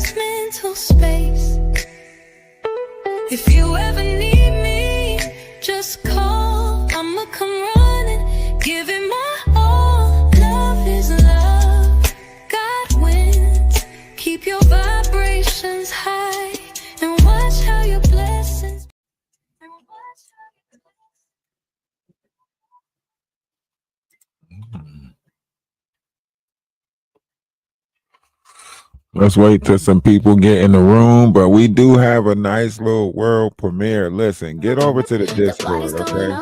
this mental space. If you ever need me, just call. I'ma come running, give it my all. Love is love, God wins. Keep your vibrations high and watch how your blessings. Let's wait till some people get in the room, but we do have a nice little world premiere. Listen, get over to the Discord, okay?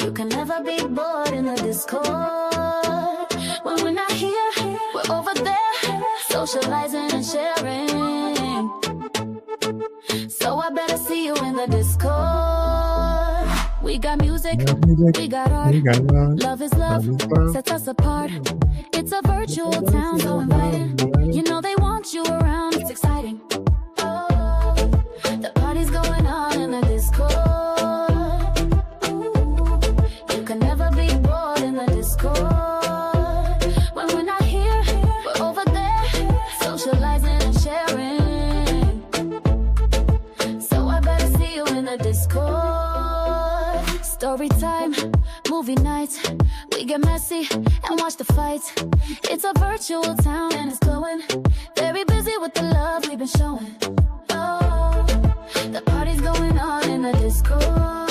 You can never be bored in the Discord. When we're not here, we're over there, socializing and sharing. So I better see you in the Discord. We got music, we got art. Love is love, sets us apart. It's a virtual town, so inviting. You know they want you around, it's exciting. Oh, the party's going on in the Discord. Ooh, you can never be bored in the Discord. When we're not here, we're over there, socializing and sharing. So I better see you in the Discord. Story time, movie nights, we get messy and watch the fights. It's a virtual town and it's going very busy with the love we've been showing. Oh, the party's going on in the Discord.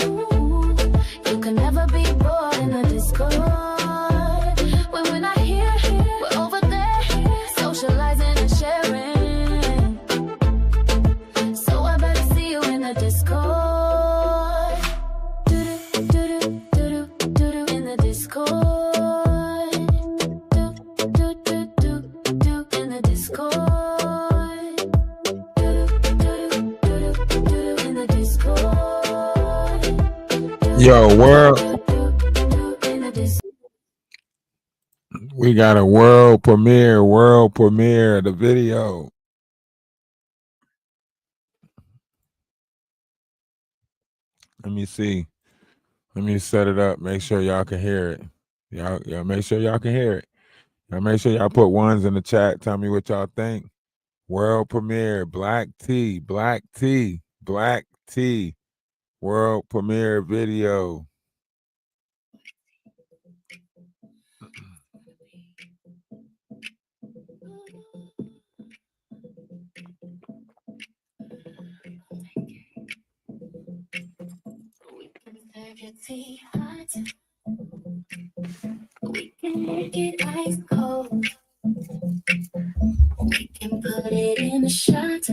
Ooh, you can never be bored in the Discord. When we're not here, we're over there, socializing and sharing. So I better see you in the Discord. Yo, world. We got a world premiere of the video. Let me see. Let me set it up. Make sure y'all can hear it. Y'all make sure y'all can hear it. Y'all make sure y'all put ones in the chat. Tell me what y'all think. World premiere, Black T, Black T, Black T. World premiere video. We can make it ice cold. We can put it in a shot.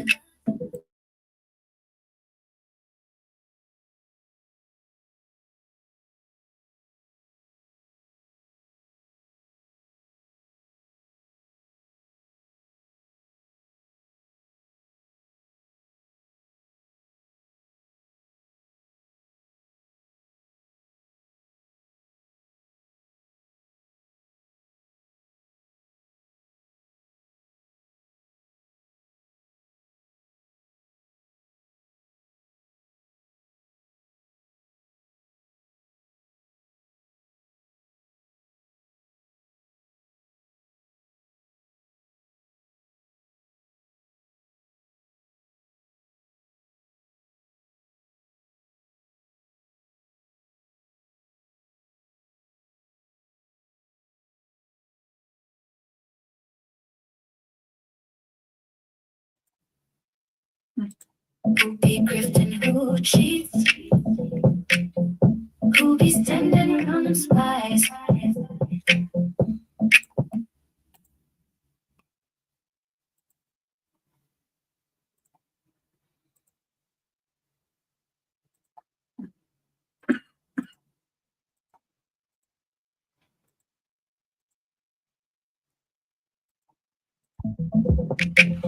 Who be grifting, who cheats? Who be standing around them spies?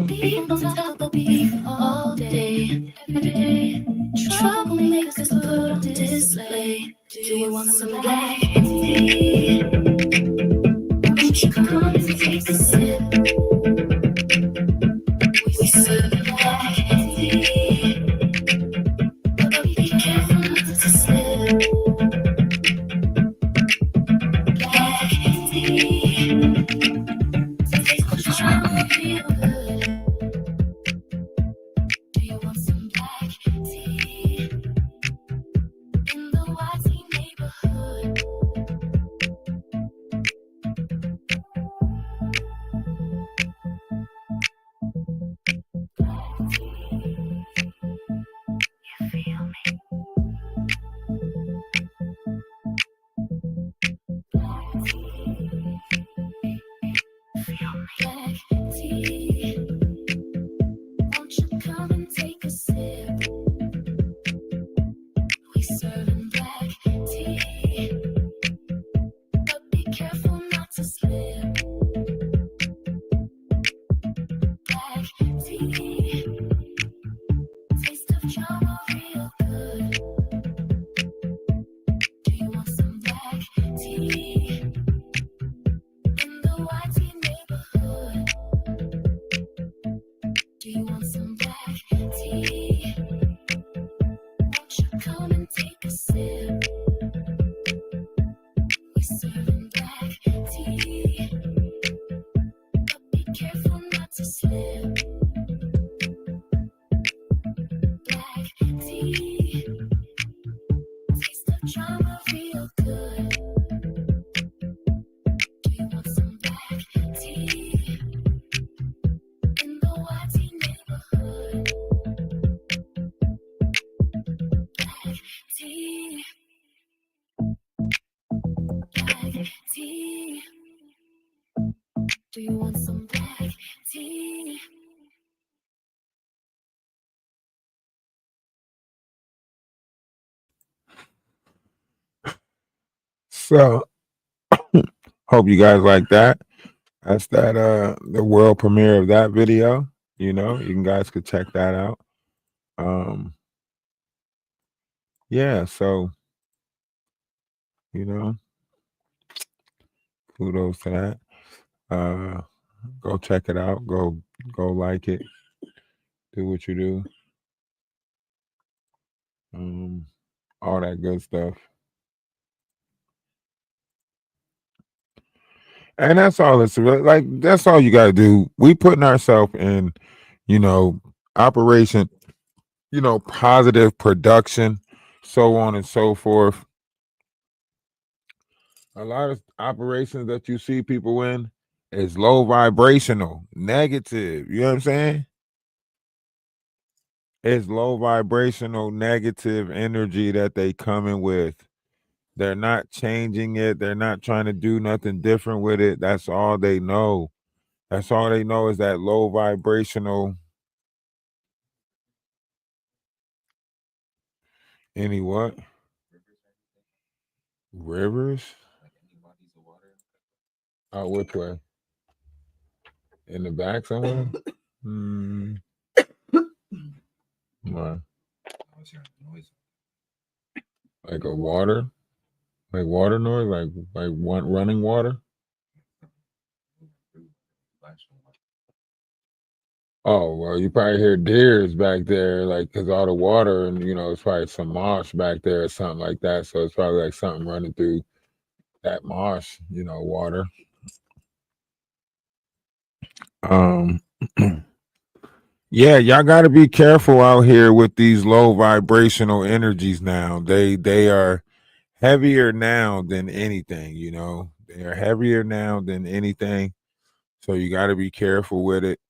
People talk about beef all day, every day. Troublemakers put on display. Do you want some black tea? Won't you come and take a sip? We serve black tea, but be careful not to slip. Black tea. Do you want some black tea? So hope you guys like that. That's that the world premiere of that video. You know, you guys could check that out. Yeah, so you know, kudos to that. Go check it out. Go like it. Do what you do. All that good stuff. And that's all it's like. That's all you gotta do. We putting ourselves in, you know, operation, you know, positive production, so on and so forth. A lot of operations that you see people in is low vibrational, negative. You know what I'm saying? It's low vibrational, negative energy that they coming with. They're not changing it. They're not trying to do nothing different with it. That's all they know. That's all they know is that low vibrational. Any what? Rivers? Oh, which way? In the back somewhere? What? Like a water? Like water noise? Like one running water? Oh, well, you probably hear deers back there, like, because all the water and, you know, it's probably some marsh back there or something like that. So it's probably like something running through that marsh, you know, water. Yeah, y'all got to be careful out here with these low vibrational energies now. They are heavier now than anything, you know. They are heavier now than anything. So you got to be careful with it.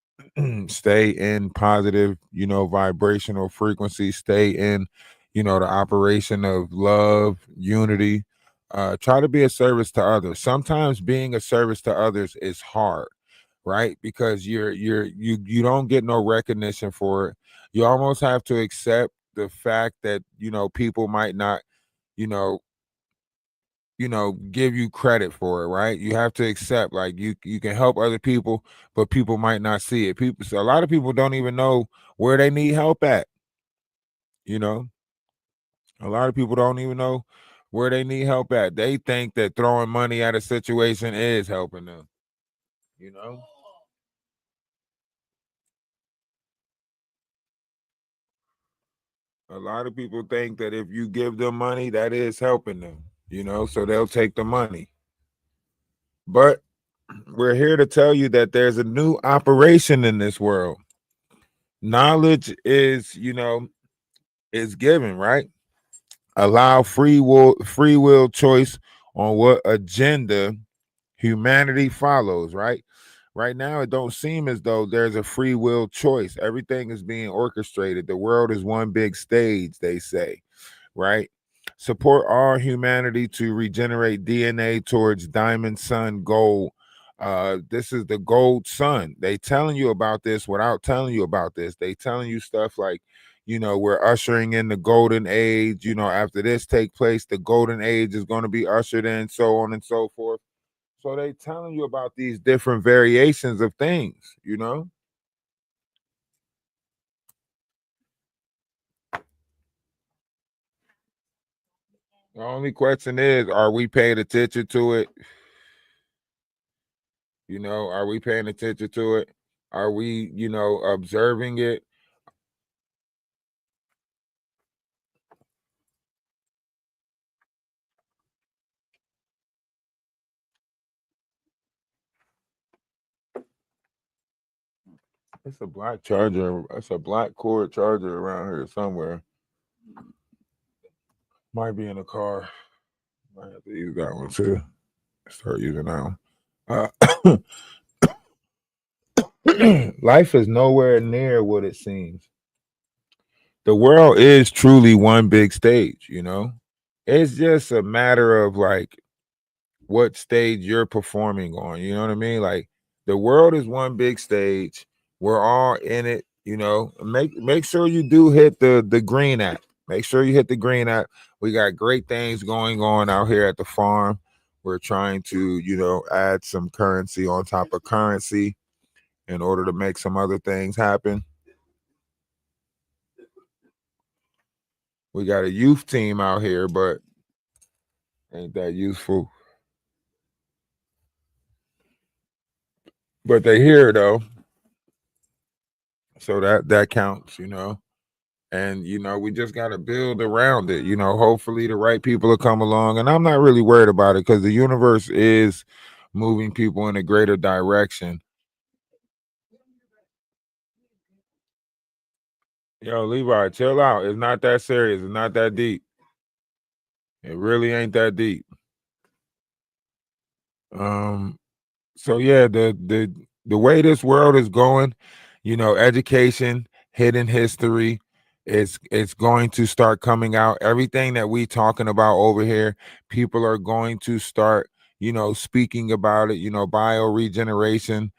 Stay in positive, you know, vibrational frequency. Stay in, you know, the operation of love, unity. Try to be a service to others. Sometimes being a service to others is hard, right? Because you don't get no recognition for it. You almost have to accept the fact that, you know, people might not, you know, give you credit for it, right? You have to accept, like, you can help other people, but people might not see it. People, so a lot of people don't even know where they need help at. You know, a lot of people don't even know where they need help at. They think that throwing money at a situation is helping them. You know, a lot of people think that if you give them money, that is helping them. You know, so they'll take the money. But we're here to tell you that there's a new operation in this world. Knowledge is, you know, is given, right? Allow free will choice on what agenda humanity follows, right? Right now it don't seem as though there's a free will choice. Everything is being orchestrated. The world is one big stage, they say, right? Support all humanity to regenerate DNA towards diamond sun gold. This is the gold sun. They telling you about this without telling you about this. They telling you stuff like, you know, we're ushering in the golden age. You know, after this take place, the golden age is going to be ushered in, so on and so forth. So they telling you about these different variations of things, you know. The only question is, are we paying attention to it? You know, are we paying attention to it? Are we, you know, observing it? It's a black charger. It's a black cord charger around here somewhere. Might be in the car. Might have to use that one too. Start using that one. Life is nowhere near what it seems. The world is truly one big stage, you know? It's just a matter of like what stage you're performing on. You know what I mean? Like The world is one big stage. We're all in it. You know, make sure you do hit the green app. Make sure you hit the green app. We got great things going on out here at the farm. We're trying to, add some currency on top of currency in order to make some other things happen. We got a youth team out here, but ain't that useful. But they here though. So that counts, And we just got to build around it. Hopefully the right people will come along. And I'm not really worried about it because the universe is moving people in a greater direction. Yo, Levi, chill out. It's not that serious. It's not that deep. It really ain't that deep. So yeah, the way this world is going, education, hidden history, it's going to start coming out. Everything that we talking about over here, people are going to start, speaking about it, bioregeneration.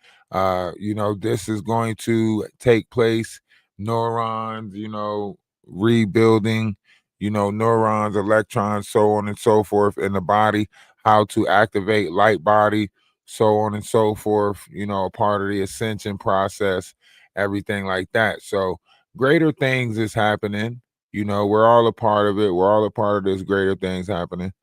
This is going to take place, neurons, rebuilding, neurons, electrons, so on and so forth in the body, how to activate light body, so on and so forth, a part of the ascension process, everything like that. So greater things is happening. We're all a part of it. We're all a part of this greater things happening.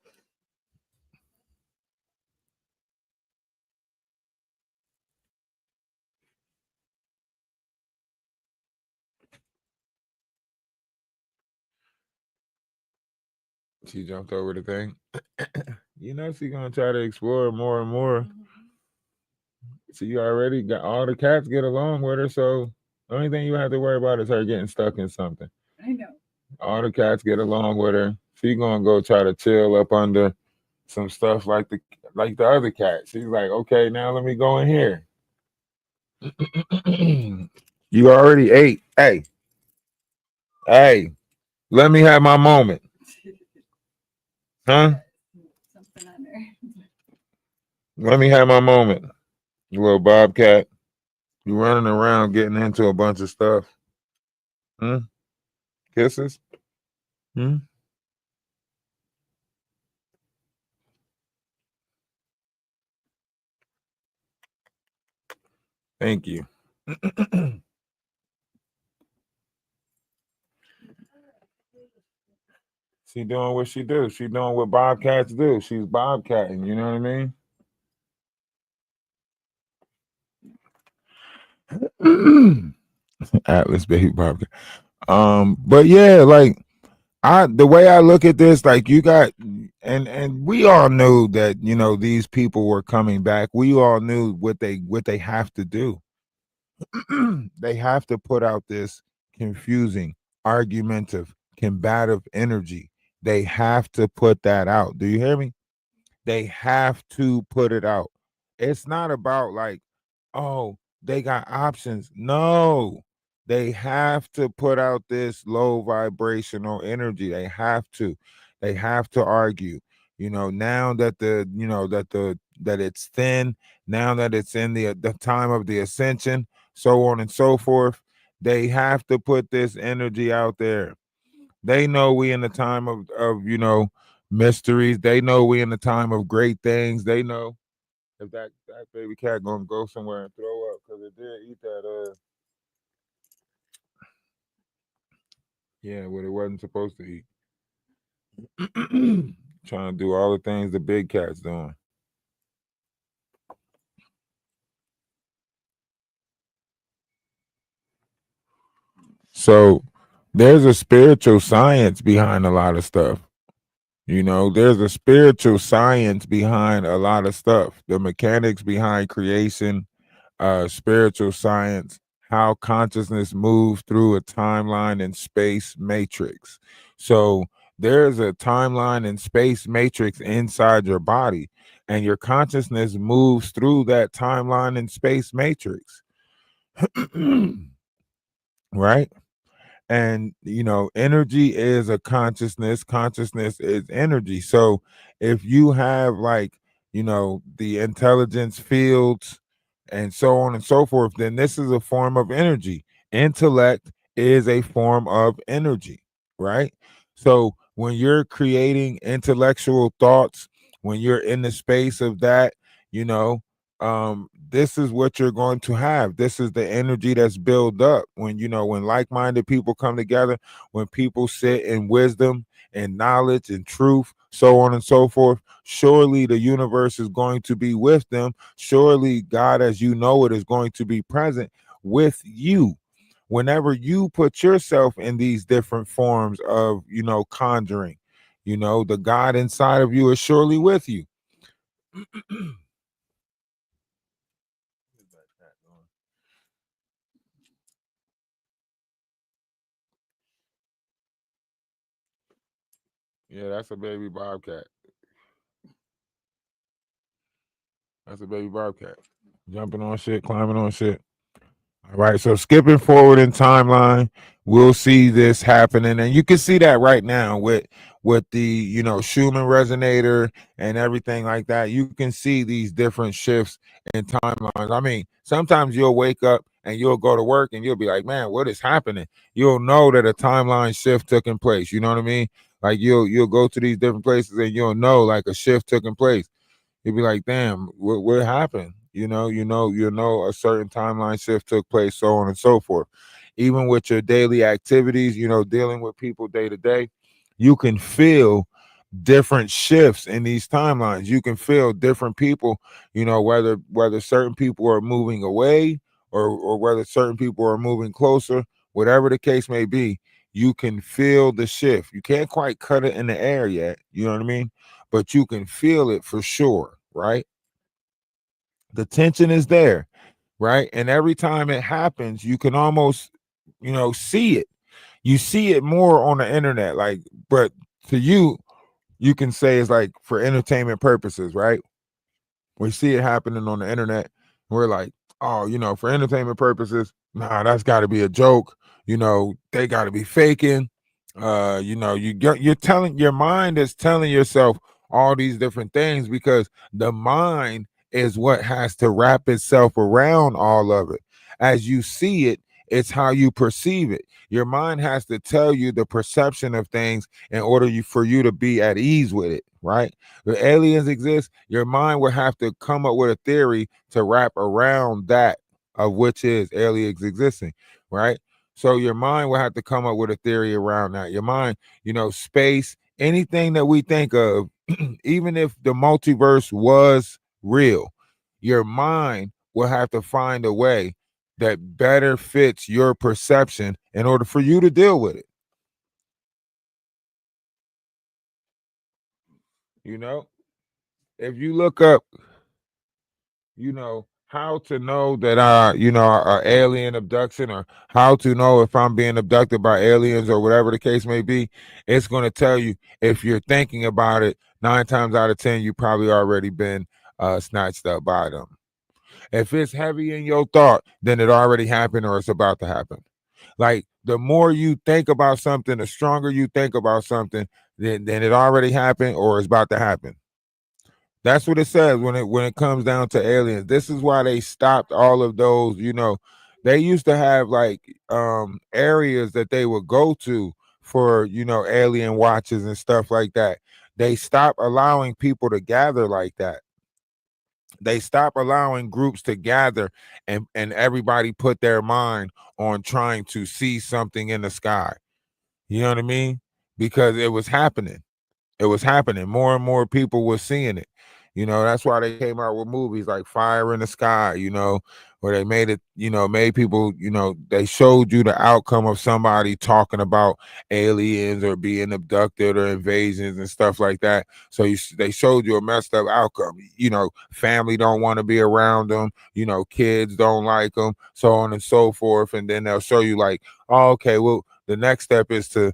She jumped over the thing. She's gonna try to explore more and more. So you already got all the cats get along with her. So the only thing you have to worry about is her getting stuck in something. I know. All the cats get along with her. She gonna go try to chill up under some stuff like the other cat. She's like, okay, now let me go in here. You already ate. Hey, let me have my moment. Huh? Something on there. Let me have my moment. You little bobcat. You running around getting into a bunch of stuff. Kisses? Thank you. She doing what she do. She doing what bobcats do. She's bobcatting. You know what I mean? Atlas baby bobcat. But yeah, like the way I look at this, like you got, and we all knew that these people were coming back. We all knew what they have to do. They have to put out this confusing, argumentative, combative energy. They have to put that out. Do you hear me? They have to put it out. It's not about like, oh, they got options. No, they have to put out this low vibrational energy. They have to. They have to argue. Now that that it's thin, now that it's in the time of the ascension, so on and so forth, they have to put this energy out there. They know we in the time of mysteries. They know we in the time of great things. They know if that baby cat gonna go somewhere and throw up because it did eat that yeah, what it wasn't supposed to eat. Trying to do all the things the big cat's doing. So there's a spiritual science behind a lot of stuff. There's a spiritual science behind a lot of stuff. The mechanics behind creation, spiritual science, how consciousness moves through a timeline and space matrix. So there's a timeline and space matrix inside your body, and your consciousness moves through that timeline and space matrix. Right? And energy is a consciousness is energy. So if you have like the intelligence fields and so on and so forth, then this is a form of energy. Intellect is a form of energy, right? So when you're creating intellectual thoughts, when you're in the space of that, you know, this is what you're going to have. This is the energy that's built up when, when like-minded people come together, when people sit in wisdom and knowledge and truth, so on and so forth. Surely the universe is going to be with them. Surely God, as you know it, is going to be present with you. Whenever you put yourself in these different forms of, conjuring, the God inside of you is surely with you. Yeah, that's a baby bobcat. That's a baby bobcat. Jumping on shit, climbing on shit. All right, so skipping forward in timeline, we'll see this happening, and you can see that right now with the Schumann resonator and everything like that. You can see these different shifts in timelines. I mean, sometimes you'll wake up and you'll go to work and you'll be like, "Man, what is happening?" You'll know that a timeline shift took in place. You know what I mean? Like you'll go to these different places and you'll know like a shift took in place. You'd be like, damn, what happened? A certain timeline shift took place, so on and so forth. Even with your daily activities, dealing with people day to day, you can feel different shifts in these timelines. You can feel different people, whether certain people are moving away or whether certain people are moving closer, whatever the case may be, you can feel the shift. You can't quite cut it in the air yet, you know what I mean? But you can feel it for sure, right? The tension is there, right? And every time it happens, you can almost, see it. You see it more on the internet, like, but to you, you can say it's like for entertainment purposes, right? We see it happening on the internet. We're like, oh, for entertainment purposes, nah, that's got to be a joke. They got to be faking. You're telling your mind is telling yourself all these different things because the mind is what has to wrap itself around all of it. As you see it, it's how you perceive it. Your mind has to tell you the perception of things in order for you to be at ease with it, right? The aliens exist, your mind will have to come up with a theory to wrap around that of which is aliens existing, right? So your mind will have to come up with a theory around that. Your mind, space, anything that we think of, even if the multiverse was real, your mind will have to find a way that better fits your perception in order for you to deal with it. If you look up, how to know that alien abduction, or how to know if I'm being abducted by aliens or whatever the case may be, it's going to tell you. If you're thinking about it, 9 times out of 10 you probably already been snatched up by them. If it's heavy in your thought, then it already happened or it's about to happen. Like the more you think about something, the stronger you think about something, then it already happened or it's about to happen. That's what it says when it comes down to aliens. This is why they stopped all of those. They used to have like areas that they would go to for alien watches and stuff like that. They stopped allowing people to gather like that. They stopped allowing groups to gather and everybody put their mind on trying to see something in the sky. You know what I mean? Because it was happening. It was happening. More and more people were seeing it. That's why they came out with movies like Fire in the Sky, where they made it, made people, they showed you the outcome of somebody talking about aliens or being abducted or invasions and stuff like that. So they showed you a messed up outcome. Family don't want to be around them, kids don't like them, so on and so forth. And then they'll show you like, oh, okay, well, the next step is to,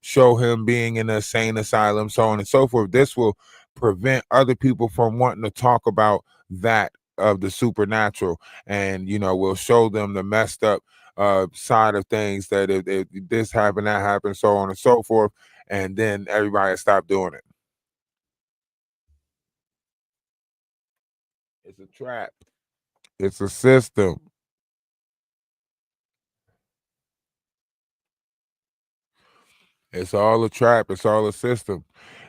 show him being in a insane asylum, so on and so forth. This will prevent other people from wanting to talk about that of the supernatural, and we'll show them the messed up side of things, that if this happened, that happened, so on and so forth, and then everybody stop doing it. It's a trap. It's a system. It's all a trap. It's all a system.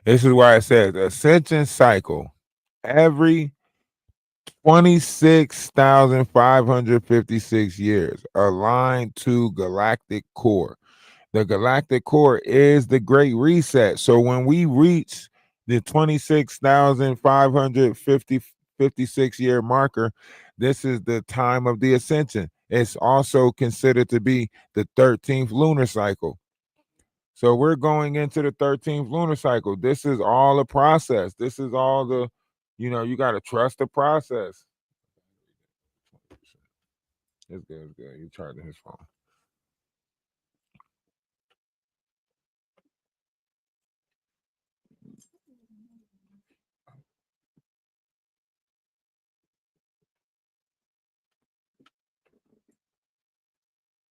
This is why it says ascension cycle. Every 26,556 years aligned to galactic core. The galactic core is the great reset. So when we reach the 26,556 year marker, this is the time of the ascension. It's also considered to be the 13th lunar cycle. So we're going into the 13th lunar cycle. This is all a process. This is all the, you got to trust the process. It's good. It's good. You charging his phone.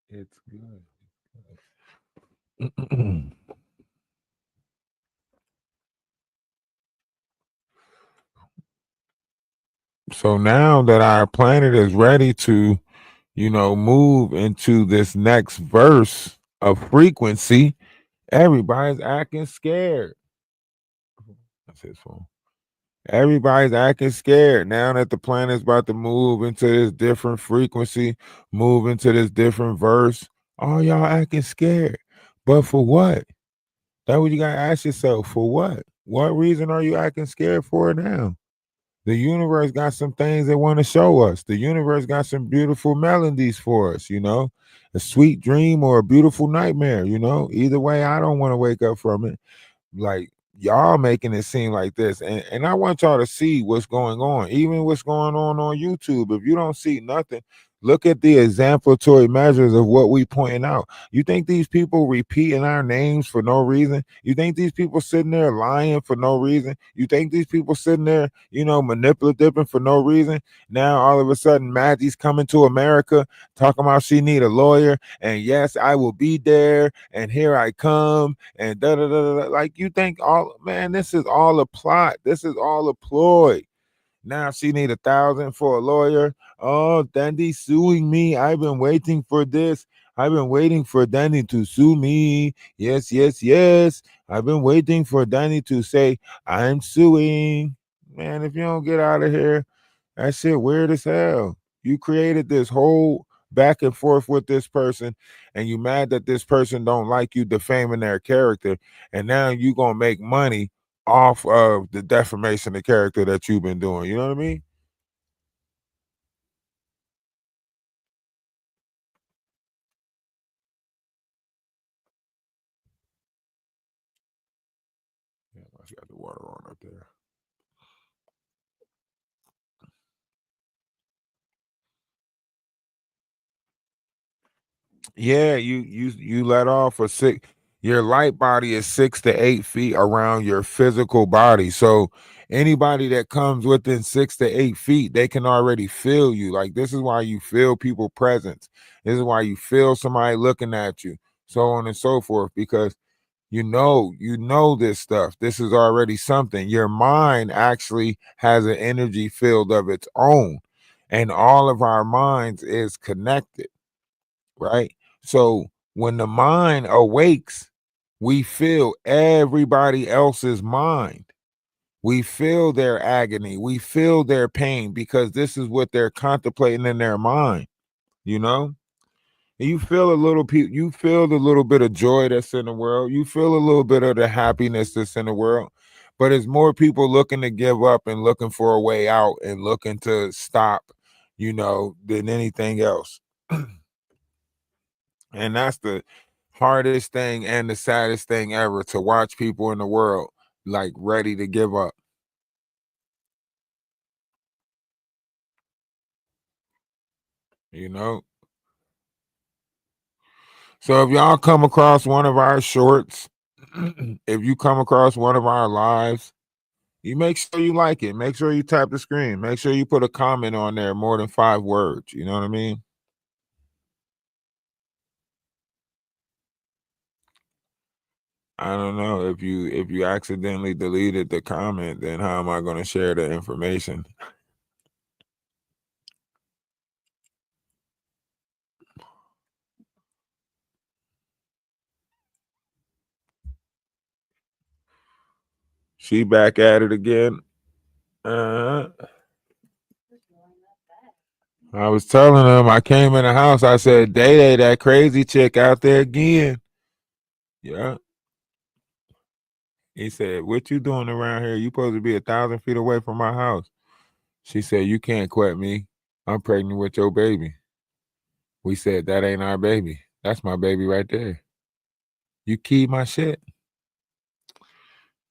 It's good. So now that our planet is ready to, move into this next verse of frequency, everybody's acting scared. That's his phone. Everybody's acting scared now that the planet's about to move into this different frequency, move into this different verse. All y'all acting scared. But for what? That's what you gotta ask yourself. For what? What reason are you acting scared for now? The universe got some things they want to show us. The universe got some beautiful melodies for us, a sweet dream or a beautiful nightmare, Either way, I don't want to wake up from it. Like, y'all making it seem like this. And I want y'all to see what's going on, even what's going on YouTube. If you don't see nothing, look at the exemplary measures of what we pointing out. You think these people repeating our names for no reason? You think these people sitting there lying for no reason? You think these people sitting there, manipulative for no reason? Now all of a sudden Maggie's coming to America talking about she need a lawyer, and yes, I will be there, and here I come, and da da da da. Like, you think this is all a plot. This is all a ploy. Now she need 1,000 for a lawyer. Oh, Dandy suing me. I've been waiting for this. I've been waiting for Danny to sue me. Yes, yes, yes. I've been waiting for Danny to say, I'm suing. Man, if you don't get out of here, that shit weird as hell. You created this whole back and forth with this person, and you mad that this person don't like you defaming their character, and now you gonna make money off of the defamation of character that you've been doing. You know what I mean? Yeah, I got the water on up there. Yeah, you let off a six. Your light body is 6 to 8 feet around your physical body. So anybody that comes within 6 to 8 feet, they can already feel you. Like, this is why you feel people presence. This is why you feel somebody looking at you, so on and so forth, because you know this stuff. This is already something. Your mind actually has an energy field of its own, and all of our minds is connected, right? So when the mind awakes, we feel everybody else's mind. We feel their agony. We feel their pain, because this is what they're contemplating in their mind, you know? And you feel you feel the little bit of joy that's in the world. You feel a little bit of the happiness that's in the world. But it's more people looking to give up and looking for a way out and looking to stop, than anything else. And that's the hardest thing and the saddest thing ever, to watch people in the world like ready to give up. You know? So if y'all come across one of our shorts, if you come across one of our lives, you make sure you like it. Make sure you tap the screen. Make sure you put a comment on there more than 5 words. You know what I mean? I don't know, if you accidentally deleted the comment, then how am I going to share the information? She back at it again. I was telling him, I came in the house, I said, Day, that crazy chick out there again. Yeah. He said, what you doing around here? You supposed to be 1,000 feet away from my house. She said, you can't quit me. I'm pregnant with your baby. We said, that ain't our baby. That's my baby right there. You keyed my shit.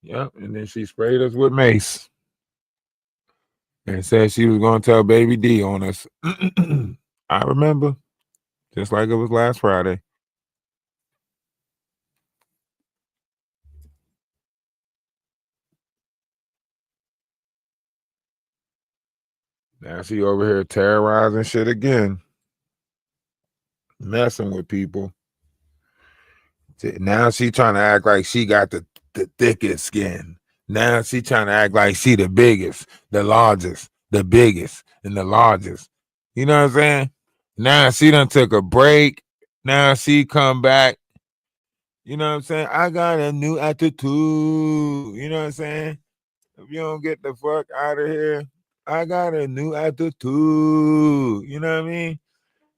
Yep. And then she sprayed us with mace and said she was going to tell Baby D on us. I remember, just like it was last Friday. Now she over here terrorizing shit again, messing with people. Now she trying to act like she got the thickest skin. Now she trying to act like she the biggest, the largest, the biggest, and the largest. You know what I'm saying? Now she done took a break. Now she come back. You know what I'm saying? I got a new attitude. You know what I'm saying? If you don't get the fuck out of here, I got a new attitude. You know what I mean?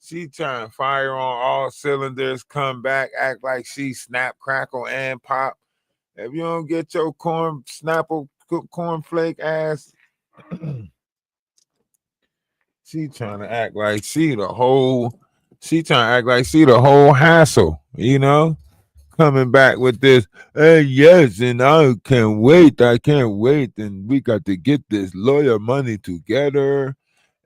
She trying to fire on all cylinders, come back, act like she snap, crackle, and pop. If you don't get your cornflake ass, she trying to act like she the whole hassle, you know? Coming back with this, yes, and I can't wait, and we got to get this lawyer money together,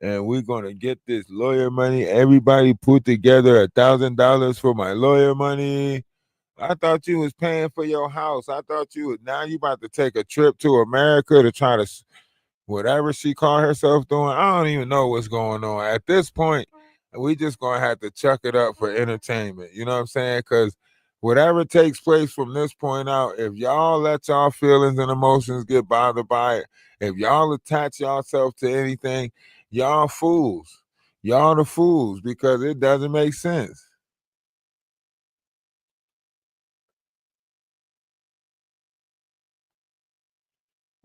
and we're gonna get this lawyer money. Everybody put together $1,000 for my lawyer money. I thought you was paying for your house. I thought now you about to take a trip to America to try to whatever she called herself doing. I don't even know what's going on at this point. We just gonna have to chuck it up for entertainment. You know what I'm saying? Because whatever takes place from this point out, if y'all let y'all feelings and emotions get bothered by it, if y'all attach yourself to anything, y'all fools. Y'all the fools because it doesn't make sense.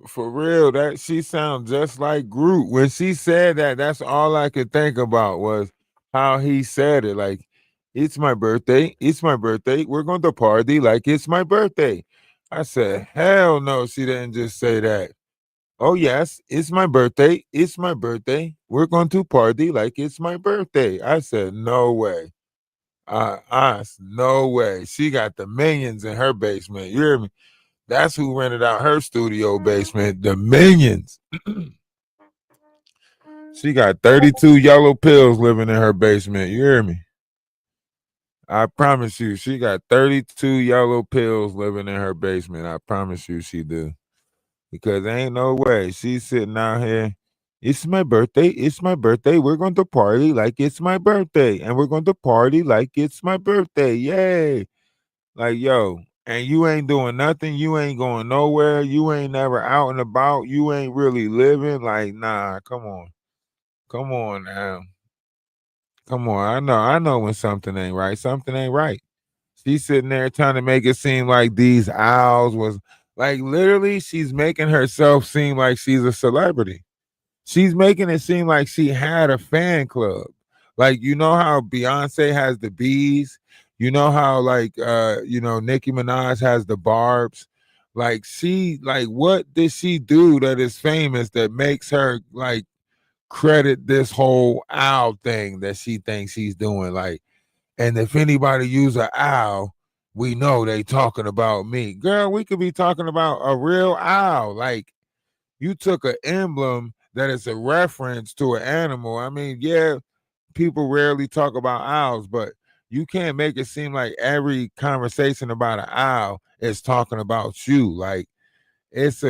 For real, that she sounds just like Groot. When she said that, that's all I could think about was how he said it. Like, it's my birthday. It's my birthday. We're going to party like it's my birthday. I said, hell no, she didn't just say that. Oh, yes, it's my birthday. It's my birthday. We're going to party like it's my birthday. I said, no way. No way. She got the millions in her basement. You hear me? That's who rented out her studio basement, the Minions. She got 32 yellow pills living in her basement. You hear me? I promise you, she got 32 yellow pills living in her basement. I promise you she do. Because ain't no way. She's sitting out here. It's my birthday. It's my birthday. We're going to party like it's my birthday. And we're going to party like it's my birthday. Yay. Like, yo, and you ain't doing nothing. You ain't going nowhere. You ain't never out and about. You ain't really living. Like, nah, come on. Come on now. Come on. I know when something ain't right. Something ain't right. She's sitting there trying to make it seem like these owls was like literally she's making herself seem like she's a celebrity. She's making it seem like she had a fan club. Like, you know how Beyonce has the bees? You know how Nicki Minaj has the barbs? Like what did she do that is famous that makes her like credit this whole owl thing that she thinks she's doing? Like, and if anybody use an owl, we know they talking about me. Girl, we could be talking about a real owl. Like, you took an emblem that is a reference to an animal. I mean, yeah, people rarely talk about owls, but you can't make it seem like every conversation about an owl is talking about you. Like, it's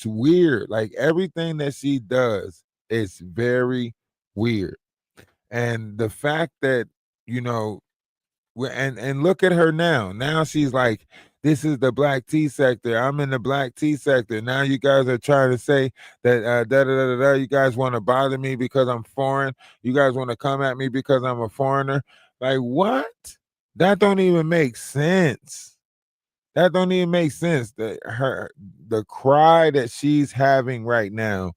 weird. Like, everything that she does is very weird. And the fact that, you know, and look at her now. Now she's like, this is the black tea sector. I'm in the black tea sector. Now you guys are trying to say that you guys want to bother me because I'm foreign. You guys want to come at me because I'm a foreigner. Like, what? That don't even make sense. That don't even make sense. The cry that she's having right now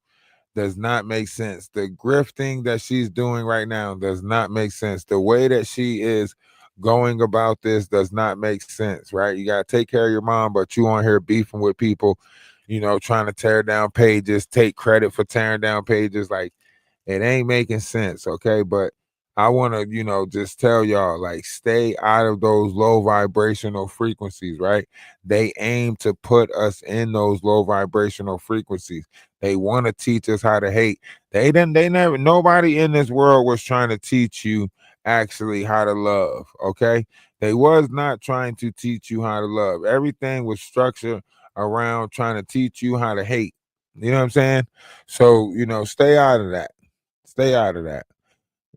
does not make sense. The grifting that she's doing right now does not make sense. The way that she is going about this does not make sense, right? You got to take care of your mom, but you on here beefing with people, trying to tear down pages, take credit for tearing down pages. Like, it ain't making sense, okay? But I want to, just tell y'all, like, stay out of those low vibrational frequencies, right? They aim to put us in those low vibrational frequencies. They want to teach us how to hate. Nobody in this world was trying to teach you actually how to love, okay? They was not trying to teach you how to love. Everything was structured around trying to teach you how to hate. You know what I'm saying? So, stay out of that. Stay out of that.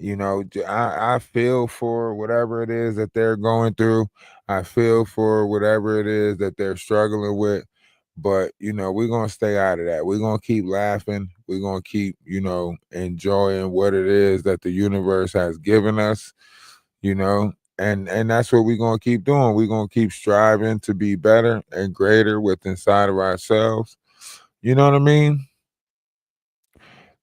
I feel for whatever it is that they're going through. I feel for whatever it is that they're struggling with. But, we're going to stay out of that. We're going to keep laughing. We're going to keep, enjoying what it is that the universe has given us, and that's what we're going to keep doing. We're going to keep striving to be better and greater with inside of ourselves. You know what I mean?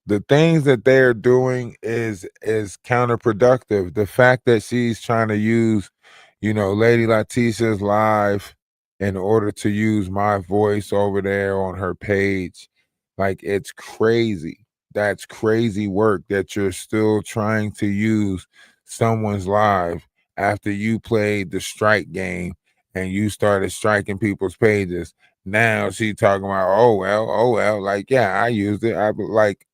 The things that they're doing is counterproductive. The fact that she's trying to use, Lady Letitia's live in order to use my voice over there on her page, like, it's crazy. That's crazy work that you're still trying to use someone's live after you played the strike game and you started striking people's pages. Now she talking about, oh well, like, yeah, I used it. I like,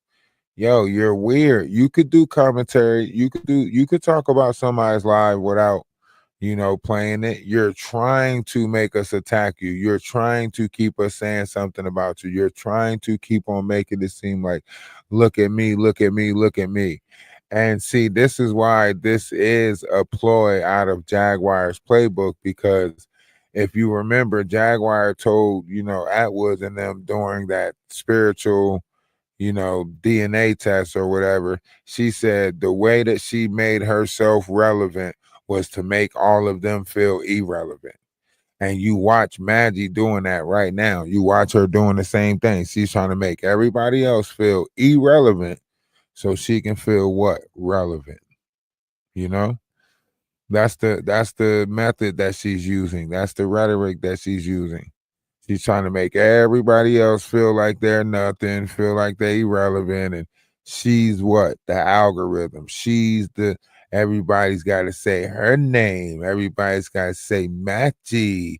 yo, you're weird. You could do commentary. You could talk about somebody's live without, playing it. You're trying to make us attack you. You're trying to keep us saying something about you. You're trying to keep on making it seem like, look at me, look at me, look at me. And see, this is why this is a ploy out of Jaguar's playbook, because if you remember, Jaguar told, Atwoods and them during that spiritual DNA test or whatever, she said the way that she made herself relevant was to make all of them feel irrelevant. And you watch Maggie doing that right now. You watch her doing the same thing. She's trying to make everybody else feel irrelevant so she can feel what? Relevant. That's the method that she's using. That's the rhetoric that she's using. She's trying to make everybody else feel like they're nothing, feel like they're irrelevant. And she's what? The algorithm. She's everybody's got to say her name. Everybody's got to say Matchy,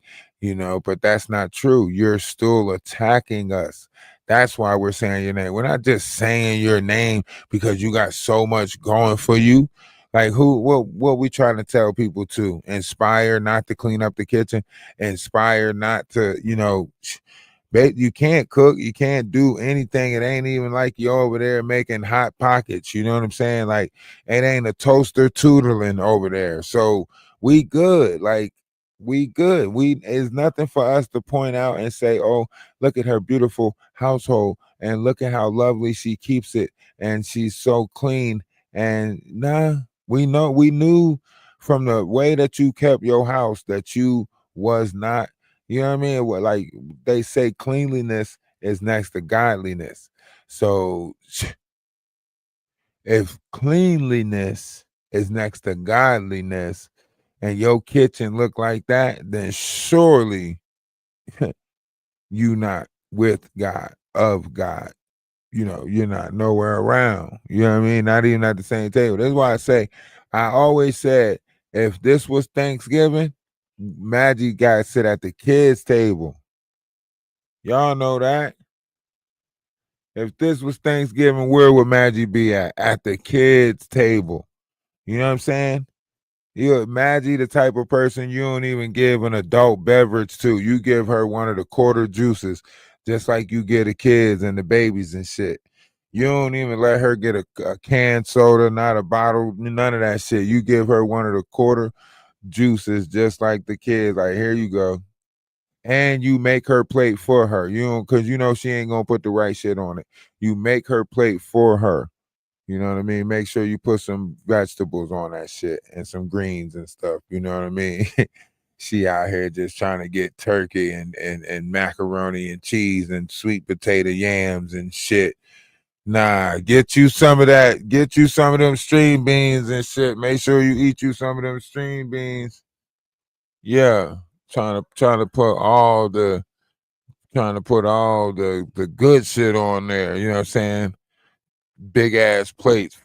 but that's not true. You're still attacking us. That's why we're saying your name. We're not just saying your name because you got so much going for you. Like, what we trying to tell people to inspire not to clean up the kitchen, inspire not to, you can't cook, you can't do anything. It ain't even like you're over there making hot pockets. You know what I'm saying? Like, it ain't a toaster tootling over there. So we good. Like, we good. It's nothing for us to point out and say, oh, look at her beautiful household and look at how lovely she keeps it and she's so clean. And we knew from the way that you kept your house that you was not, you know what I mean? What, like they say, cleanliness is next to godliness. So if cleanliness is next to godliness and your kitchen look like that, then surely you not with God, of God. You're not nowhere around. You know what I mean? Not even at the same table. That's why I always said, if this was Thanksgiving, Maggie got to sit at the kids' table. Y'all know that. If this was Thanksgiving, where would Maggie be at? At the kids' table. You know what I'm saying? Maggie, the type of person you don't even give an adult beverage to. You give her one of the quarter juices, just like you get the kids and the babies and shit. You don't even let her get a canned soda, not a bottle, none of that shit. You give her one of the quarter juices, just like the kids. Like, here you go. And you make her plate for her. Because she ain't gonna put the right shit on it. You make her plate for her. You know what I mean? Make sure you put some vegetables on that shit and some greens and stuff. You know what I mean? She out here just trying to get turkey and macaroni and cheese and sweet potato yams and shit. Nah, get you some of that. Get you some of them string beans and shit. Make sure you eat you some of them string beans. Yeah, trying to put all the good shit on there. You know what I'm saying? Big ass plates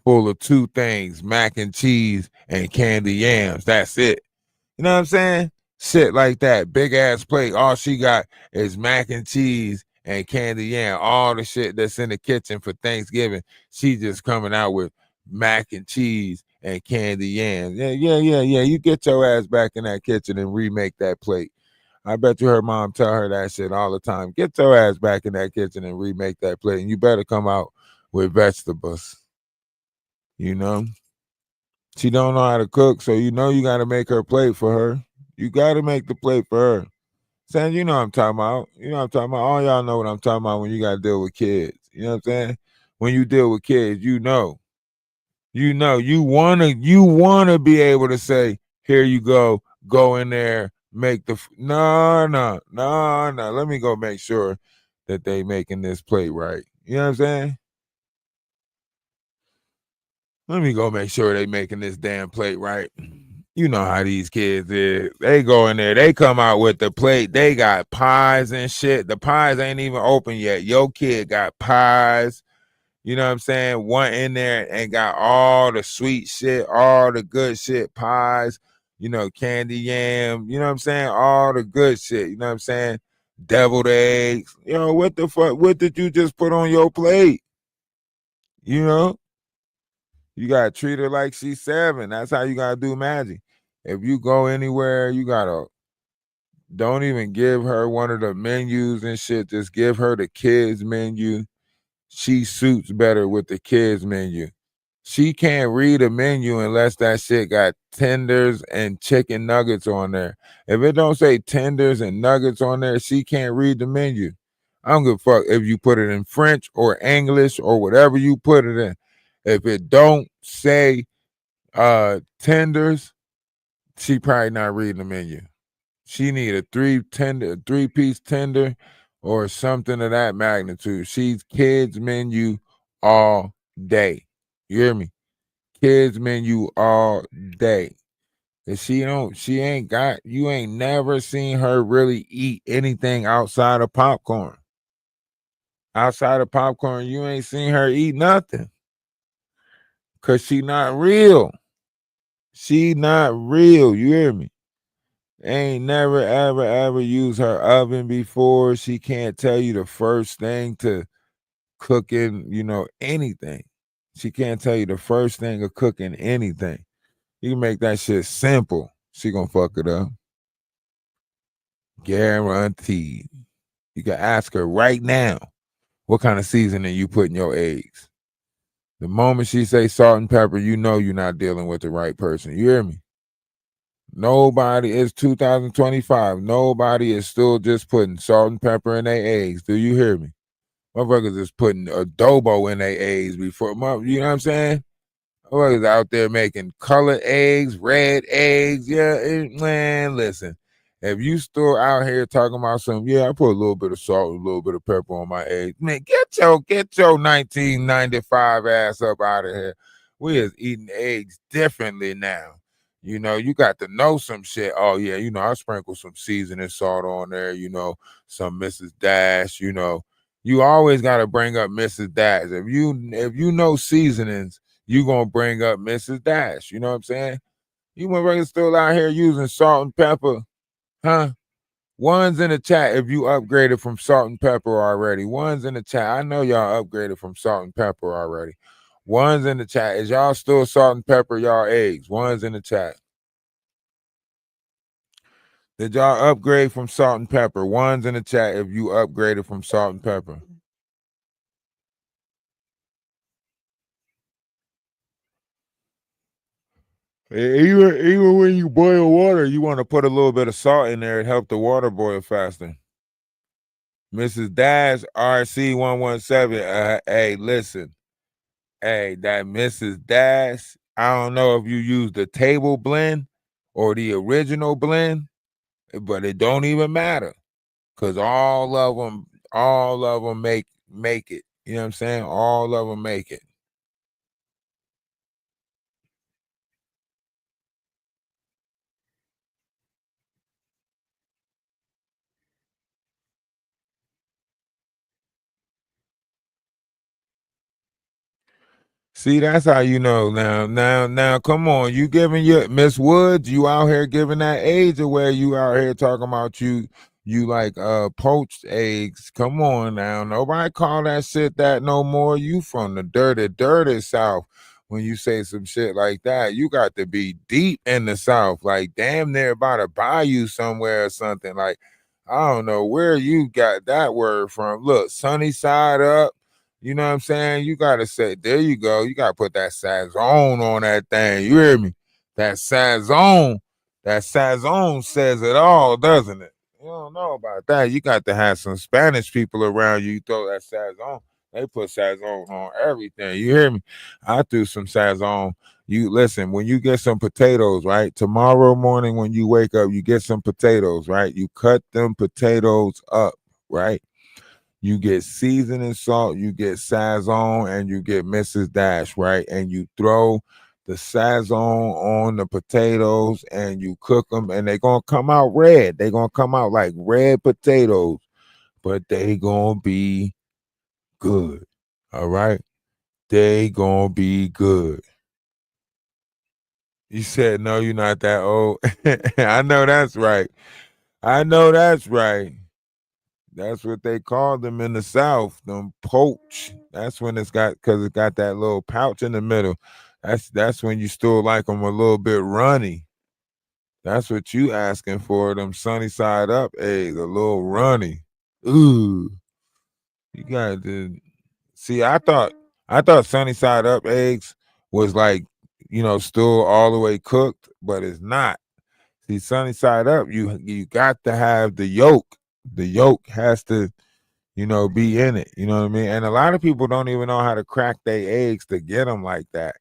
full of two things: mac and cheese and candy yams. That's it. You know what I'm saying? Shit like that. Big ass plate. All she got is mac and cheese and candy yam. All the shit that's in the kitchen for Thanksgiving, she just coming out with mac and cheese and candy yam. Yeah. You get your ass back in that kitchen and remake that plate. I bet you her mom tell her that shit all the time. Get your ass back in that kitchen and remake that plate. And you better come out with vegetables. You know? She don't know how to cook, so you know you got to make her plate for her. You got to make the plate for her. Saying, you know what I'm talking about. You know what I'm talking about. All y'all know what I'm talking about when you got to deal with kids. You know what I'm saying? When you deal with kids, you know. You wanna be able to say, here you go in there, make the no. Let me go make sure that they making this plate right. You know what I'm saying? Let me go make sure they making this damn plate right. You know how these kids is. They go in there, they come out with the plate. They got pies and shit. The pies ain't even open yet. Your kid got pies. You know what I'm saying? One in there and got all the sweet shit, all the good shit, pies, you know, candy yam, you know what I'm saying? All the good shit, you know what I'm saying? Deviled eggs. You know, what the fuck? What did you just put on your plate? You know? You gotta treat her like she's 7. That's how you gotta do magic. If you go anywhere, you gotta don't even give her one of the menus and shit. Just give her the kids menu. She suits better with the kids menu. She can't read a menu unless that shit got tenders and chicken nuggets on there. If it don't say tenders and nuggets on there, she can't read the menu. I don't give a fuck if you put it in French or English or whatever you put it in. If it don't say tenders, she probably not reading the menu. She need a 3-piece tender or something of that magnitude. She's kids menu all day. You hear me? Kids menu all day. And you ain't never seen her really eat anything outside of popcorn. Outside of popcorn, you ain't seen her eat nothing. Cause she not real. She not real. You hear me? Ain't never, ever used her oven before. She can't tell you the first thing to cooking, you know, anything. She can't tell you the first thing of cooking anything. You can make that shit simple. She gonna fuck it up. Guaranteed. You can ask her right now what kind of seasoning you put in your eggs. The moment she say salt and pepper, you know you're not dealing with the right person. You hear me? Nobody is 2025. Nobody is still just putting salt and pepper in their eggs. Do you hear me? Motherfuckers is putting adobo in their eggs before. You know what I'm saying? Motherfuckers out there making colored eggs, red eggs. Yeah, man, listen. If you still out here talking about something, yeah, I put a little bit of salt, a little bit of pepper on my eggs. Man, get your 1995 ass up out of here. We is eating eggs differently now. You know, you got to know some shit. Oh, yeah, you know, I sprinkle some seasoning salt on there, you know, some Mrs. Dash, you know. You always got to bring up Mrs. Dash. If you know seasonings, you gonna bring up Mrs. Dash. You know what I'm saying? You motherfuckers still out here using salt and pepper, huh? One's in the chat if you upgraded from salt and pepper already. One's in the chat. I know y'all upgraded from salt and pepper already. One's in the chat. Is y'all still salt and pepper y'all eggs? One's in the chat. Did y'all upgrade from salt and pepper? One's in the chat if you upgraded from salt and pepper. Even when you boil water, you want to put a little bit of salt in there and help the water boil faster. Mrs. Dash RC117. Hey, listen. Hey, that Mrs. Dash. I don't know if you use the table blend or the original blend, but it don't even matter because all of them make it. You know what I'm saying? All of them make it. See, that's how you know now. Come on, you giving your Miss Woods, you out here giving that age away. You out here talking about you like poached eggs. Come on now, nobody call that shit that no more. You from the dirty South. When you say some shit like that, you got to be deep in the South, like damn near about to buy you somewhere or something. Like I don't know where you got that word from. Look, sunny side up. You know what I'm saying? You gotta say, there you go. You gotta put that sazon on that thing. You hear me? That sazon says it all, doesn't it? You don't know about that. You got to have some Spanish people around you. You throw that sazon. They put sazon on everything. You hear me? I threw some sazon. You listen, when you get some potatoes, right? Tomorrow morning when you wake up, you get some potatoes, right? You cut them potatoes up, right? You get seasoning salt, you get sazon, and you get Mrs. Dash, right? And you throw the sazon on the potatoes and you cook them, and they're gonna come out red. They're gonna come out like red potatoes, but they gonna be good. All right. They gonna be good. You said no, you're not that old. I know that's right. I know that's right. That's what they call them in the South, them poach. That's when it's got because it got that little pouch in the middle. That's when you still like them a little bit runny. That's what you asking for, them sunny side up eggs, a little runny. Ooh, you got to see. I thought sunny side up eggs was like still all the way cooked, but it's not. See, sunny side up, you got to have the yolk. The yolk has to be in it. You know what I mean? And a lot of people don't even know how to crack their eggs to get them like that.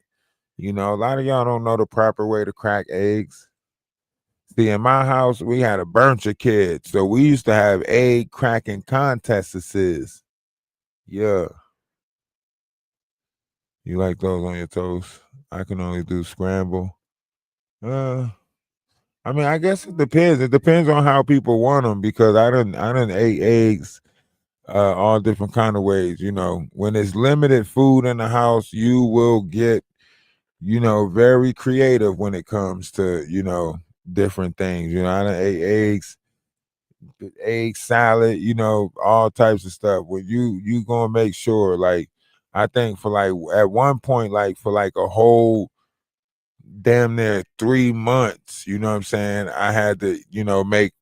A lot of y'all don't know the proper way to crack eggs. See, in my house, we had a bunch of kids. So we used to have egg cracking contests. Yeah. You like those on your toast? I can only do scramble. I mean, I guess it depends. It depends on how people want them because I done ate eggs all different kind of ways. When there's limited food in the house, you will get, very creative when it comes to, different things. I done ate egg salad, all types of stuff. When you gonna make sure, like, I think for like at one point, like for like a whole damn near 3 months, you know what I'm saying? I had to, make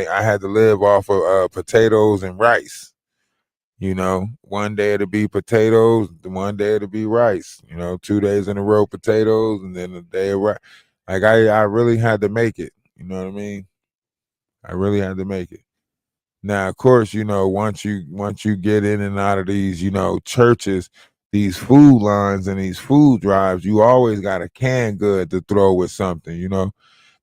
I had to live off of potatoes and rice. One day it'll be potatoes, one day it'll be rice. 2 days in a row potatoes, and then a day of rice. Like I really had to make it. You know what I mean? I really had to make it. Now, of course, once you get in and out of these, churches, these food lines and these food drives, you always got a canned good to throw with something.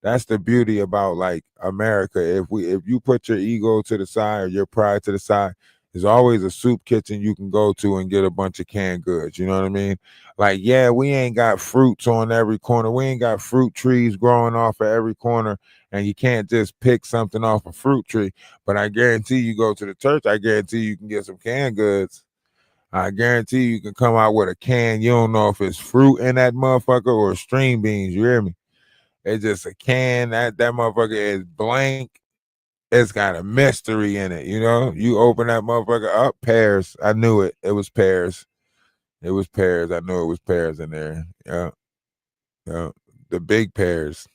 That's the beauty about like America. If you put your ego to the side or your pride to the side, there's always a soup kitchen you can go to and get a bunch of canned goods. You know what I mean? Like, yeah, we ain't got fruits on every corner. We ain't got fruit trees growing off of every corner, and you can't just pick something off a fruit tree. But I guarantee you go to the church, I guarantee you can get some canned goods. I guarantee you can come out with a can. You don't know if it's fruit in that motherfucker or string beans. You hear me? It's just a can. That motherfucker is blank. It's got a mystery in it. You open that motherfucker up, pears. I knew it. It was pears. It was pears. I knew it was pears in there. Yeah. Yeah. The big pears.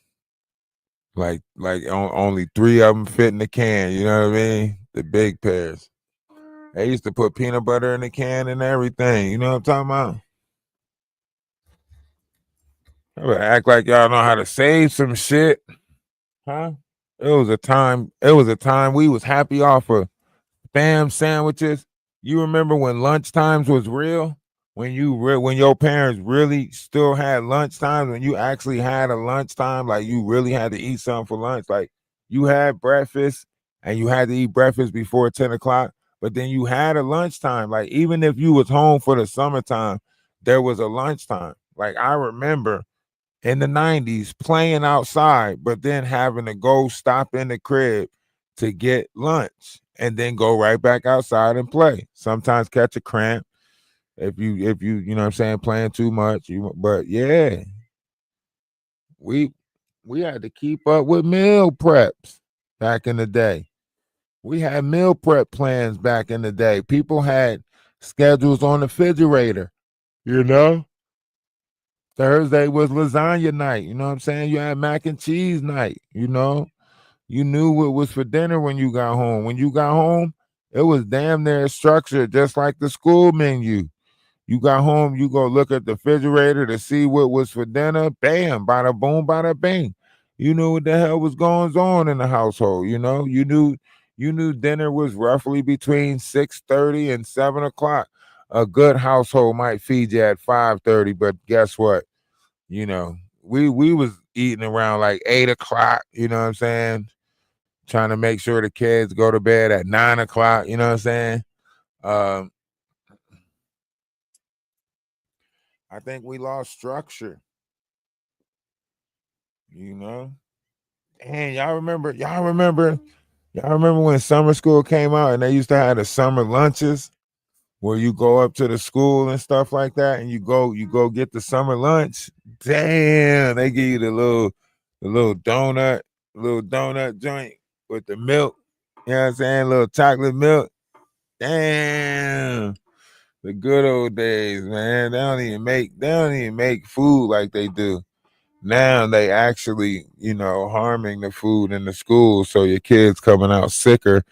Like only 3 of them fit in the can. You know what I mean? The big pears. They used to put peanut butter in the can and everything. You know what I'm talking about? I would act like y'all know how to save some shit. Huh? It was a time we was happy off of Spam sandwiches. You remember when lunch times was real? when your parents really still had lunchtime, when you actually had a lunchtime, like you really had to eat something for lunch, like you had breakfast and you had to eat breakfast before 10 o'clock, but then you had a lunchtime. Like even if you was home for the summertime, there was a lunchtime. Like I remember in the 90s playing outside, but then having to go stop in the crib to get lunch and then go right back outside and play. Sometimes catch a cramp if you you know what I'm saying, playing too much. But yeah, we had to keep up with meal preps back in the day. We had meal prep plans back in the day. People had schedules on the refrigerator, you know. Thursday was lasagna night, you know what I'm saying? You had mac and cheese night, you know. You knew what was for dinner when you got home. When you got home, it was damn near structured, just like the school menu. You got home, you go look at the refrigerator to see what was for dinner. Bam, bada boom, bada bing. You knew what the hell was going on in the household. You know, you knew dinner was roughly between 6:30 and 7 o'clock. A good household might feed you at 5:30, but guess what? You know, we was eating around like 8 o'clock. You know what I'm saying? Trying to make sure the kids go to bed at 9 o'clock. You know what I'm saying? I think we lost structure. You know? And y'all remember when summer school came out and they used to have the summer lunches where you go up to the school and stuff like that, and you go get the summer lunch. Damn, they give you the little donut joint with the milk. You know what I'm saying? Little chocolate milk. Damn. The good old days, man. They don't even make food like they do. Now they actually, you know, harming the food in the school, so your kids coming out sicker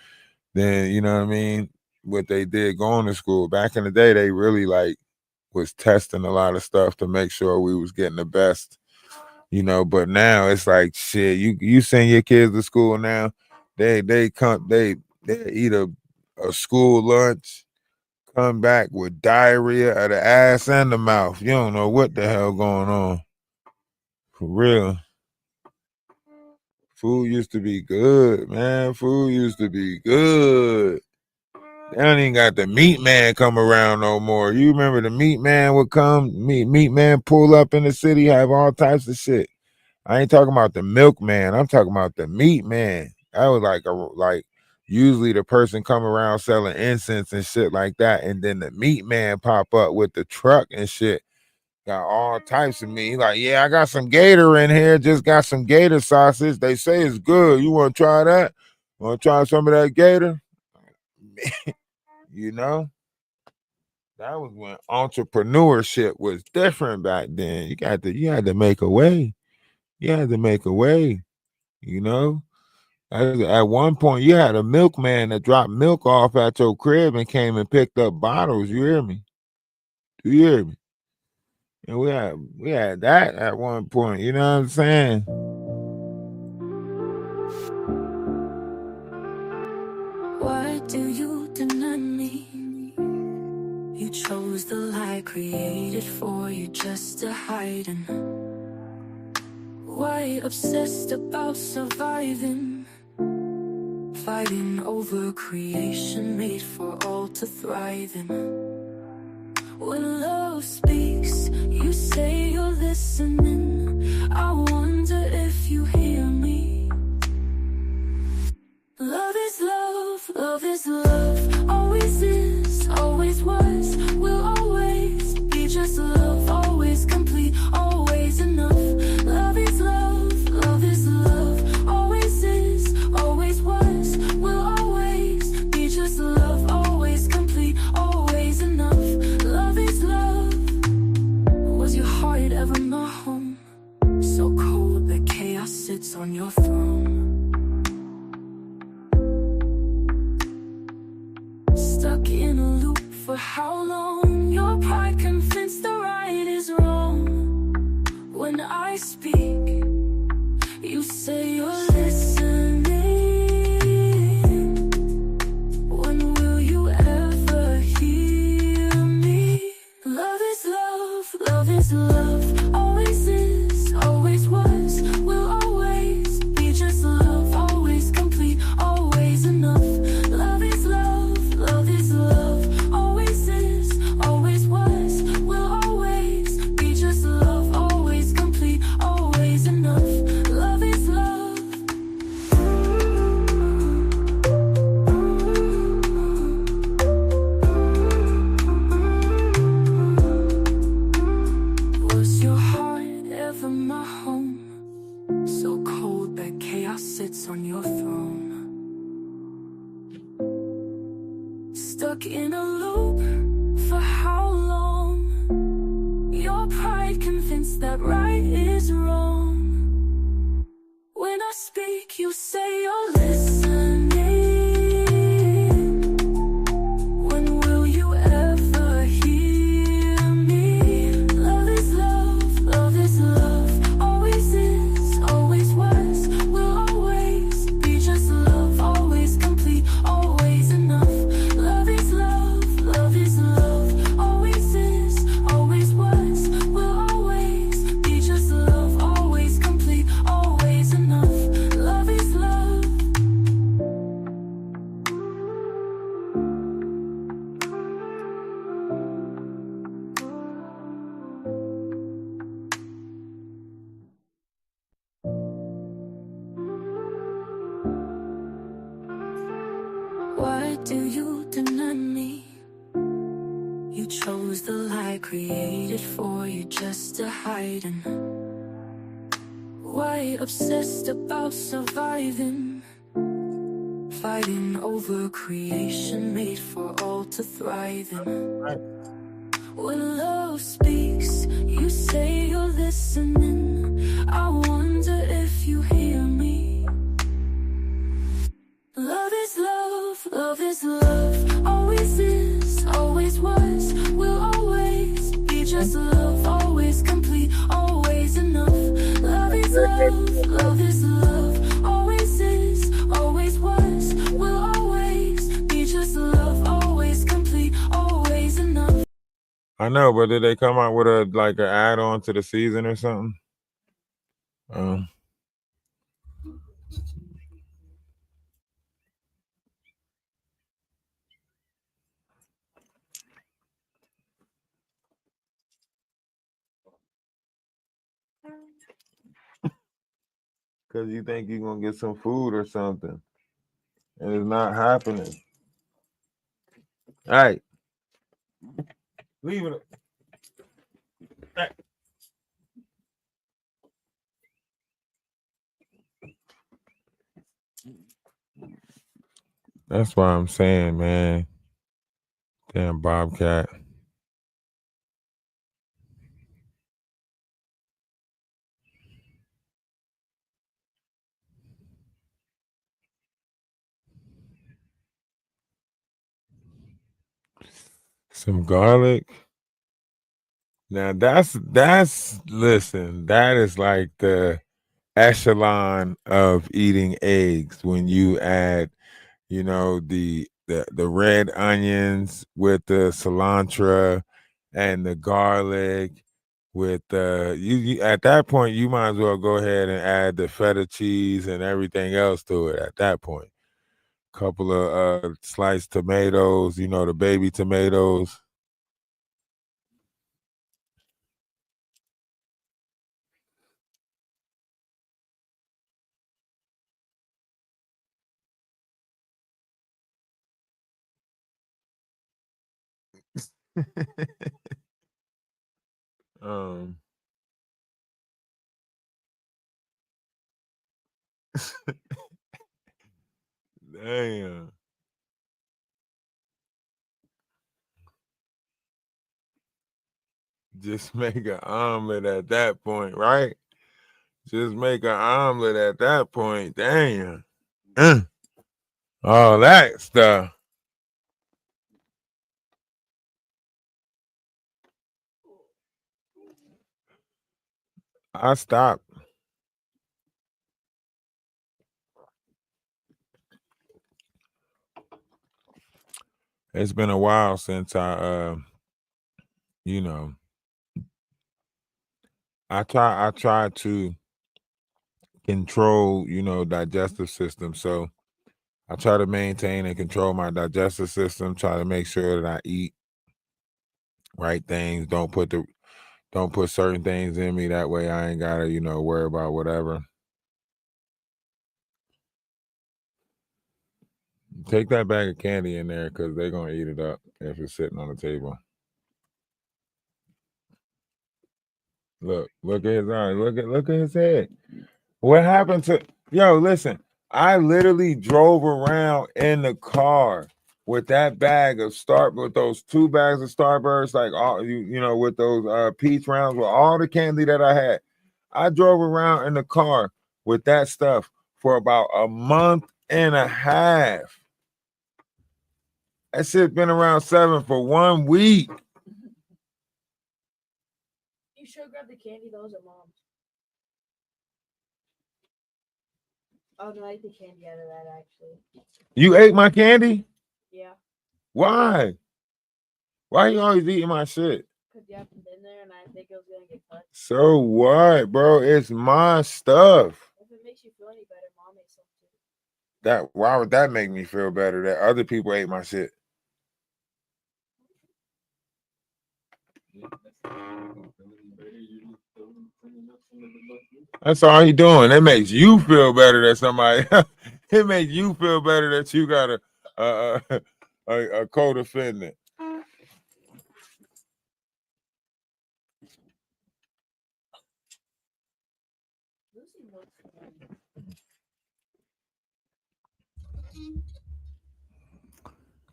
than, you know what I mean, what they did going to school. Back in the day, they really like was testing a lot of stuff to make sure we was getting the best, you know. But now it's like shit. You send your kids to school now, they eat a school lunch, come back with diarrhea of the ass and the mouth. You don't know what the hell going on. For real. Food used to be good, man. Food used to be good. They don't even got the meat man come around no more. You remember the meat man would come, meat man pull up in the city, have all types of shit. I ain't talking about the milkman. I'm talking about the meat man. That was like usually the person come around selling incense and shit like that, and then the meat man pop up with the truck and shit. Got all types of meat. Like, yeah, I got some gator in here. Just got some gator sausage. They say it's good. You want to try that? Want to try some of that gator? You know, that was when entrepreneurship was different back then. You had to make a way. You had to make a way. You know, at one point you had a milkman that dropped milk off at your crib and came and picked up bottles. You hear me? Do you hear me? And we had that at one point, you know what I'm saying? Why do you deny me? You chose the lie created for you just to hide in. Why obsessed about surviving? Fighting over creation made for all to thrive in. When love speaks, you say you're listening. I wonder if you hear me. Love is love, love is love. Always is, always was, will always be just love. Always complete, always enough. Love is love, love is love. Always is, always was, will always be just love. Always complete, always enough. Love is love. Was your heart ever my home? So cold that chaos sits on your throne. Stuck in a loop for how long? Your pride convinced the right is wrong. When I speak, you say you're listening. When will you ever hear me? Love Love is love, always is, always was, will always be just love, always complete, always enough. Love is love, love is love, always is, always was, will always be just love, always complete, always enough. Love is love. Was your heart ever my home? So cold that chaos sits on your throne. Stuck in a loop for how long? Your pride convinced that right is wrong. When I speak, you say you're listening. When will you ever hear me? Love is love, love is love, always is, always was, will always be just love, always complete, always enough. Love is love, love is love, always is, always was, will always be just love, always complete, always enough. Love is love. Why do you deny me? You chose the lie created for you just to hide in. Why obsessed about surviving? Fighting over creation made for all to thrive in. When love speaks, you say you're listening. I wonder if you hear me. Love is love, love is love, always is, always was, will always be just love, always complete, always enough. Love is love, love is love, always is, always was, will always be just love, always complete, always enough. I know, but did they come out with a like an add-on to the season or something? Because you think you're gonna get some food or something, and it's not happening. All right, leave it. Hey. That's why I'm saying, man. Damn Bobcat. Some garlic. Now that's listen, that is like the echelon of eating eggs when you add, you know, the red onions with the cilantro and the garlic with you at that point you might as well go ahead and add the feta cheese and everything else to it at that point. Couple of sliced tomatoes, you know, the baby tomatoes. um Damn. Just make an omelet at that point, right? Just make an omelet at that point. Damn. All that stuff. I stopped. It's been a while since I you know, I try to control, digestive system. So I try to maintain and control my digestive system, try to make sure that I eat right things, don't put certain things in me, that way I ain't gotta, worry about whatever. Take that bag of candy in there because they're gonna eat it up if it's sitting on the table. Look at his eyes. Look at his head. What happened to listen, I literally drove around in the car with that bag of with those 2 bags of Starburst, like all with those peach rounds with all the candy that I had. I drove around in the car with that stuff for about a month and a half. That shit been around 7 for 1 week. You should grab the candy. Those are mom's. Oh no, I ate the candy out of that actually. You ate my candy? Yeah. Why? Why you always eating my shit? Because you haven't been there and I think it was gonna get cut. So what, bro? It's my stuff. If it makes you feel any better, mom makes some too. Why would that make me feel better that other people ate my shit? That's all he doing. It makes you feel better that somebody. It makes you feel better that you got a co-defendant.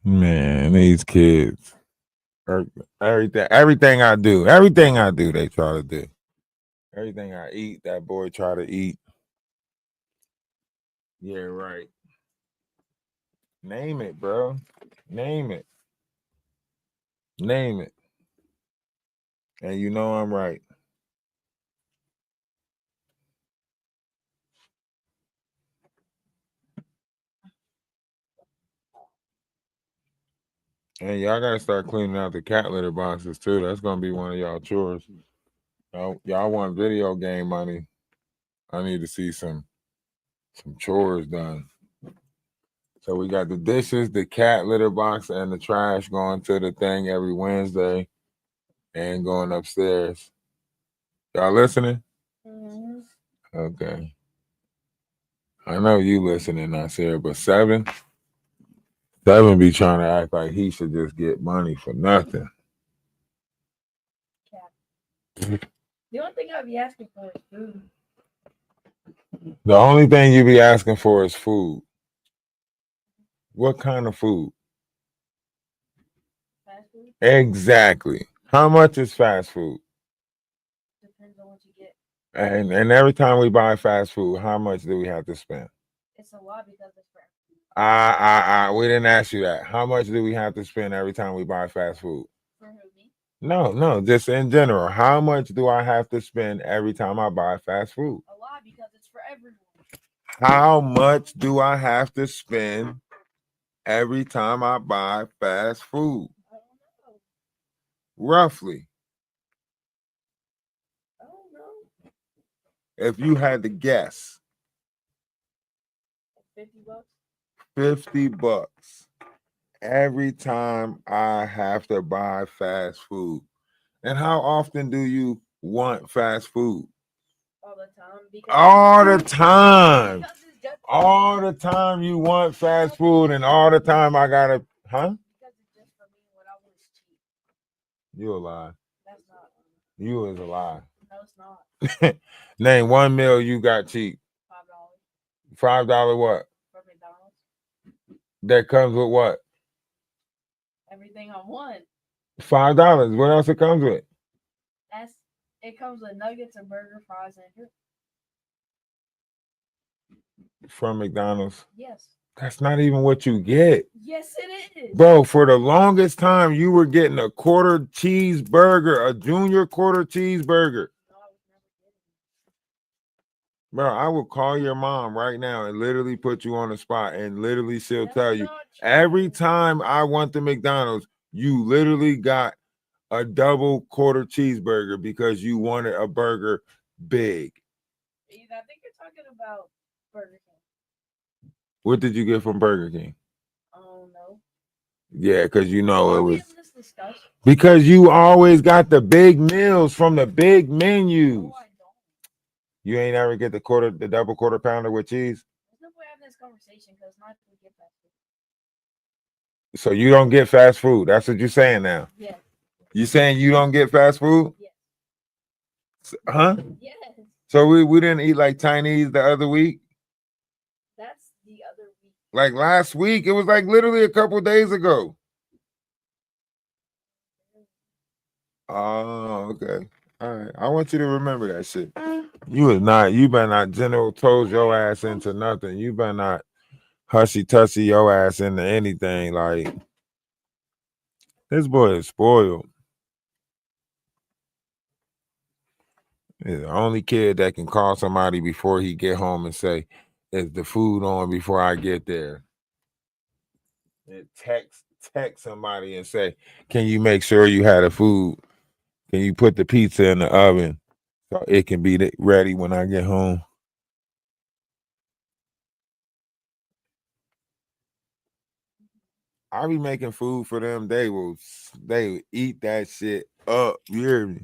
Man, these kids. Everything I do, they try to do. Everything I eat, that boy try to eat. Yeah, right. Name it, bro. Name it. Name it. And you know I'm right. And y'all gotta start cleaning out the cat litter boxes too. That's gonna be one of y'all chores. Y'all want video game money. I need to see some chores done. So we got the dishes, the cat litter box, and the trash going to the thing every Wednesday and going upstairs. Y'all listening? Mm-hmm. Okay. I know you listening, Nasir, but Seven be trying to act like he should just get money for nothing. The only thing I'd be asking for is food. The only thing you be asking for is food. What kind of food? Fast food? Exactly. How much is fast food? Depends on what you get. And every time we buy fast food, how much do we have to spend? It's a lot because it's for we didn't ask you that. How much do we have to spend every time we buy fast food? for me. No, just in general. How much do I have to spend every time I buy fast food? A lot because it's for everyone. How much do I have to spend every time I buy fast food? I don't know. Roughly. I don't know. If you had to guess. $50. $50 every time I have to buy fast food. And how often do you want fast food? All the time. All the time. Because it's just All the time you want fast food, and all the time I gotta, huh? Because it's just for me when I want is cheap. You a lie. That's not. You is a lie. No, it's not. Name one meal you got cheap. $5. $5 what? For McDonald's. That comes with what? Everything I want. $5. What else it comes with? It comes with nuggets and burger, fries, and drink. From McDonald's. Yes. That's not even what you get. Yes, it is. Bro, for the longest time, you were getting a quarter cheeseburger, a junior quarter cheeseburger. No, I was never getting it. Bro, I will call your mom right now and literally put you on the spot, and literally she'll That's tell you not true. every time I want the McDonald's, you literally got a double quarter cheeseburger because you wanted a burger big. I think you're talking about Burger King. What did you get from Burger King? I don't know. Yeah, because you know Why it are we was having this discussion? because you always got the big meals from the big menus. No, I don't. You ain't ever get the double quarter pounder with cheese. There's no point having this conversation because not if we get that. So you don't get fast food. That's what you're saying now. Yeah. You saying you don't get fast food? Yes. Huh? Yes. So we didn't eat like Chinese the other week? That's the other week. Like last week? It was like literally a couple days ago. Oh, okay. All right. I want you to remember that shit. You better not General Toes your ass into nothing. You better not hushy-tushy your ass into anything. Like, this boy is spoiled. He's the only kid that can call somebody before he get home and say, "Is the food on before I get there?" And text somebody and say, "Can you make sure you had the food? Can you put the pizza in the oven so it can be ready when I get home?" I be making food for them. They will eat that shit up. You hear me?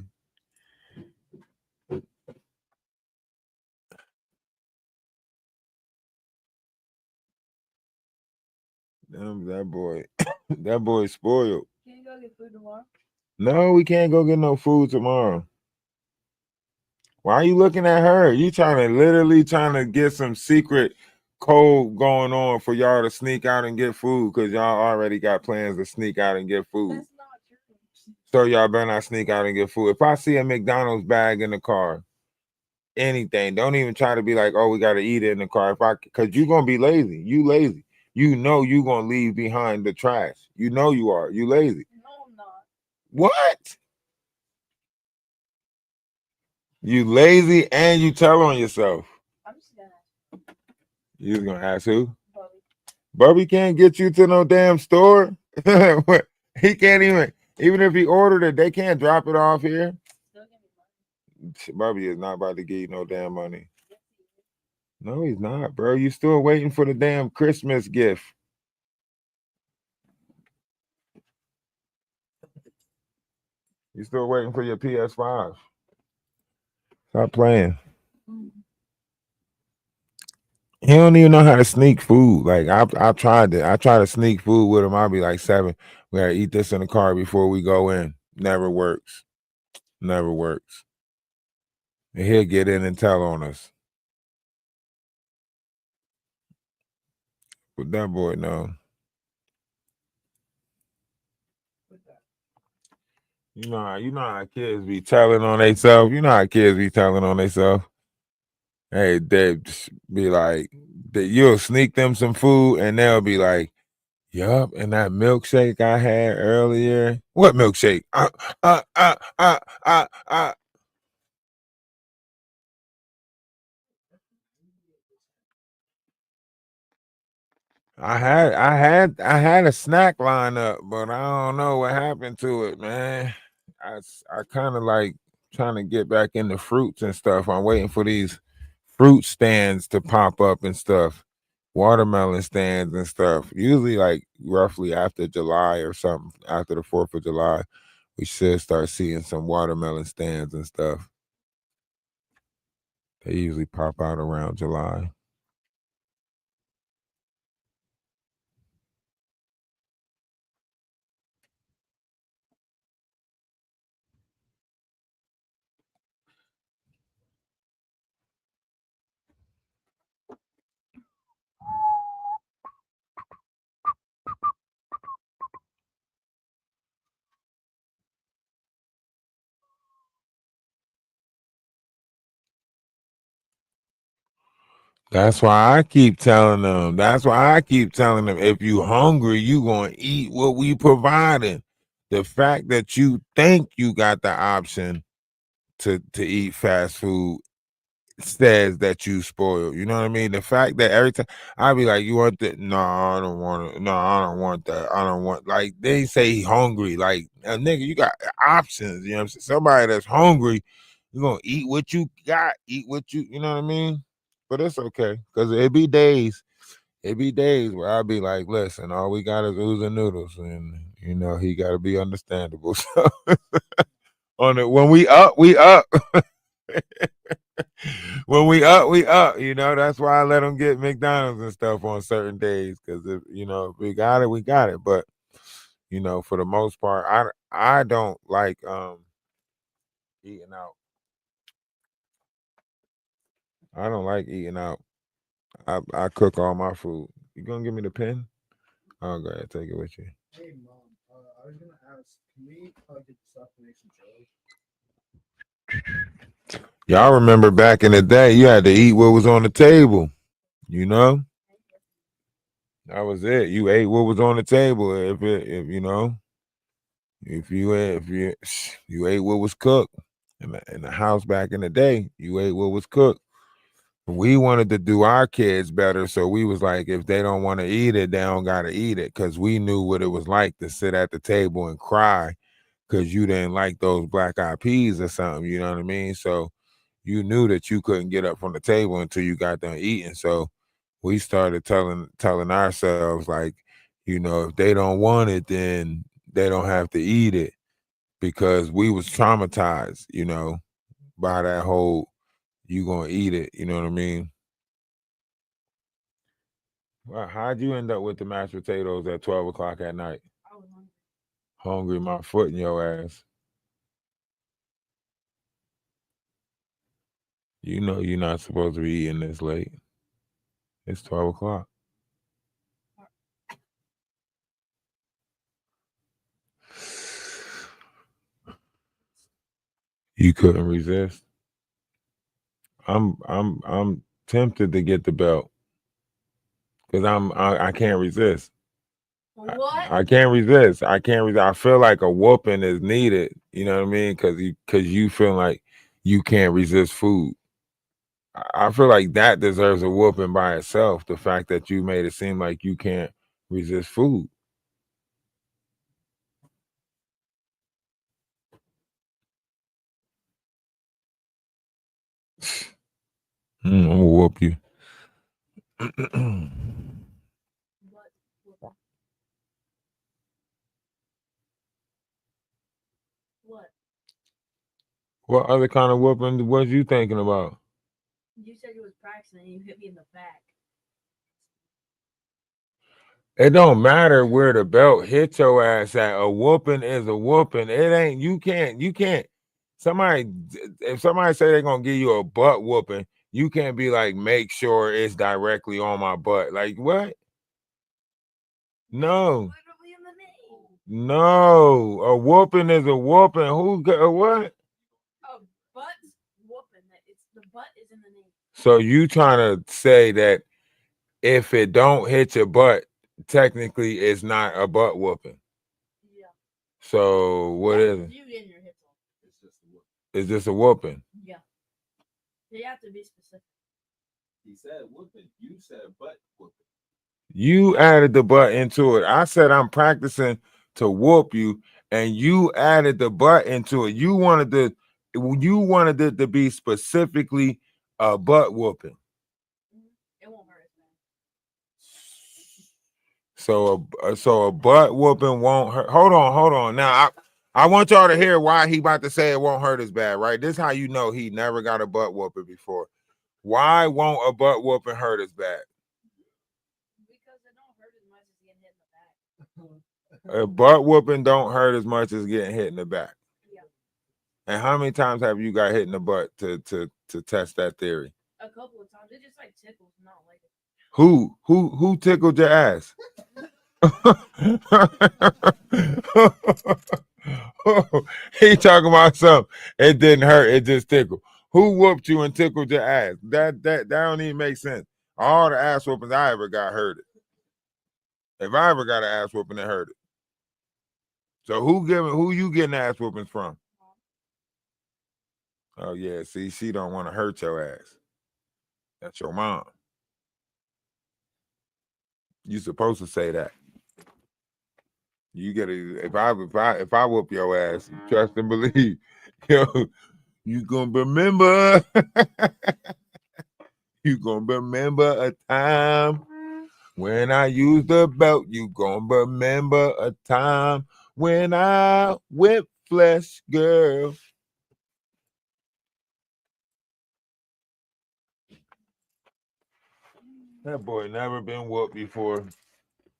That boy spoiled. Can you go get food tomorrow? No, we can't go get no food tomorrow. Why are you looking at her? You literally trying to get some secret code going on for y'all to sneak out and get food because y'all already got plans to sneak out and get food. That's not true. So y'all better not sneak out and get food. If I see a McDonald's bag in the car, anything, don't even try to be like, "Oh, we got to eat it in the car." Because you're going to be lazy. You lazy. You know you're going to leave behind the trash. You know you are. You lazy. No, I'm not. What? You lazy and you tell on yourself. I'm just gonna ask. You was gonna ask who? Bubby. Bubby can't get you to no damn store. He can't even if he ordered it, they can't drop it off here. Still give me money. Bubby is not about to give you no damn money. No, he's not, bro. You still waiting for the damn Christmas gift. You still waiting for your PS5. Stop playing. He don't even know how to sneak food. Like I tried it. I try to sneak food with him. I'll be like, 7, we gotta eat this in the car before we go in. Never works. Never works. And he'll get in and tell on us. But that boy no. You know how kids be telling on themselves. You know how kids be telling on themselves. Hey, they be like, you'll sneak them some food and they'll be like, "Yup, and that milkshake I had earlier." What milkshake? I had a snack lineup, but I don't know what happened to it, man. I kind of like trying to get back into fruits and stuff. I'm waiting for these fruit stands to pop up and stuff, watermelon stands and stuff. Usually, like roughly after July or something, after the 4th of July, we should start seeing some watermelon stands and stuff. They usually pop out around July. That's why I keep telling them. If you hungry, you gonna eat what we providing. The fact that you think you got the option to eat fast food says that you spoiled. You know what I mean? The fact that every time I be like, you want that? No, I don't want it. No, I don't want that. I don't want, like, they say he hungry. Like, nigga, you got options. You know what I'm saying? Somebody that's hungry, you gonna eat what you got, eat what you know what I mean? But it's okay. Cause it be days where I'll be like, listen, all we got is oozing noodles. And you know, he gotta be understandable. So on it, when we up, we up. When we up, you know, that's why I let them get McDonald's and stuff on certain days. Cause if you know, if we got it, we got it. But you know, for the most part, I don't like eating out. I don't like eating out. I cook all my food. You gonna give me the pen? Oh, go ahead, take it with you. Hey mom, I was gonna ask, can we get the stuff to make some chili? Y'all remember back in the day, you had to eat what was on the table. You know, that was it. You ate what was on the table. If you know, if you you ate what was cooked in the house back in the day, you ate what was cooked. We wanted to do our kids better, so we was like, if they don't want to eat it, they don't gotta eat it, because we knew what it was like to sit at the table and cry because you didn't like those black eyed peas or something. You know what I mean? So you knew that you couldn't get up from the table until you got done eating. So we started telling ourselves, like, you know, if they don't want it, then they don't have to eat it, because we was traumatized, you know, by that whole you gonna eat it. You know what I mean? Well, how'd you end up with the mashed potatoes at 12 o'clock at night? I was hungry. Hungry, my foot in your ass. You know you're not supposed to be eating this late. It's 12 o'clock. You couldn't resist. I'm tempted to get the belt because I can't resist. What? I can't resist. I can't resist. I feel like a whooping is needed. You know what I mean? Because you feel like you can't resist food. I feel like that deserves a whooping by itself. The fact that you made it seem like you can't resist food. I'm gonna whoop you. What? What? What other kind of whooping was you thinking about? You said you was practicing and you hit me in the back. It don't matter where the belt hit your ass at. A whooping is a whooping. It ain't, you can't. Somebody, if somebody say they're gonna give you a butt whooping, you can't be like, make sure it's directly on my butt. Like what? No, Literally in the knee. no. A whooping is a whooping. Who got what? A butt whooping. It's the butt is in the knee. So you trying to say that if it don't hit your butt, technically it's not a butt whooping. Yeah. So what is it? You getting your hits on. It's just a whoop. Is this a whooping? Yeah. You have to be specific. He said whooping. You said butt whooping. You added the butt into it. I said I'm practicing to whoop you, and you added the butt into it. You wanted it to be specifically a butt whooping. It won't hurt as bad. So a butt whooping won't hurt. Hold on. Now I want y'all to hear why he about to say it won't hurt as bad, right? This is how you know he never got a butt whooping before. Why won't a butt whooping hurt as bad? Because it don't hurt as much as getting hit in the back. A butt whooping don't hurt as much as getting hit in the back. Yeah. And how many times have you got hit in the butt to test that theory? A couple of times. It just like tickles, not like it. Who tickled your ass? He talking about something. It didn't hurt. It just tickled. Who whooped you and tickled your ass? That don't even make sense. All the ass whoopings I ever got hurt it. If I ever got an ass whooping, it hurt it. So who you getting ass whoopings from? Oh yeah, see, she don't want to hurt your ass. That's your mom. You supposed to say that. You gotta if I whoop your ass, trust and believe, yo, you gonna remember. You gonna remember a time when I used the belt. You gonna remember a time when I whipped flesh, girl. That boy never been whooped before.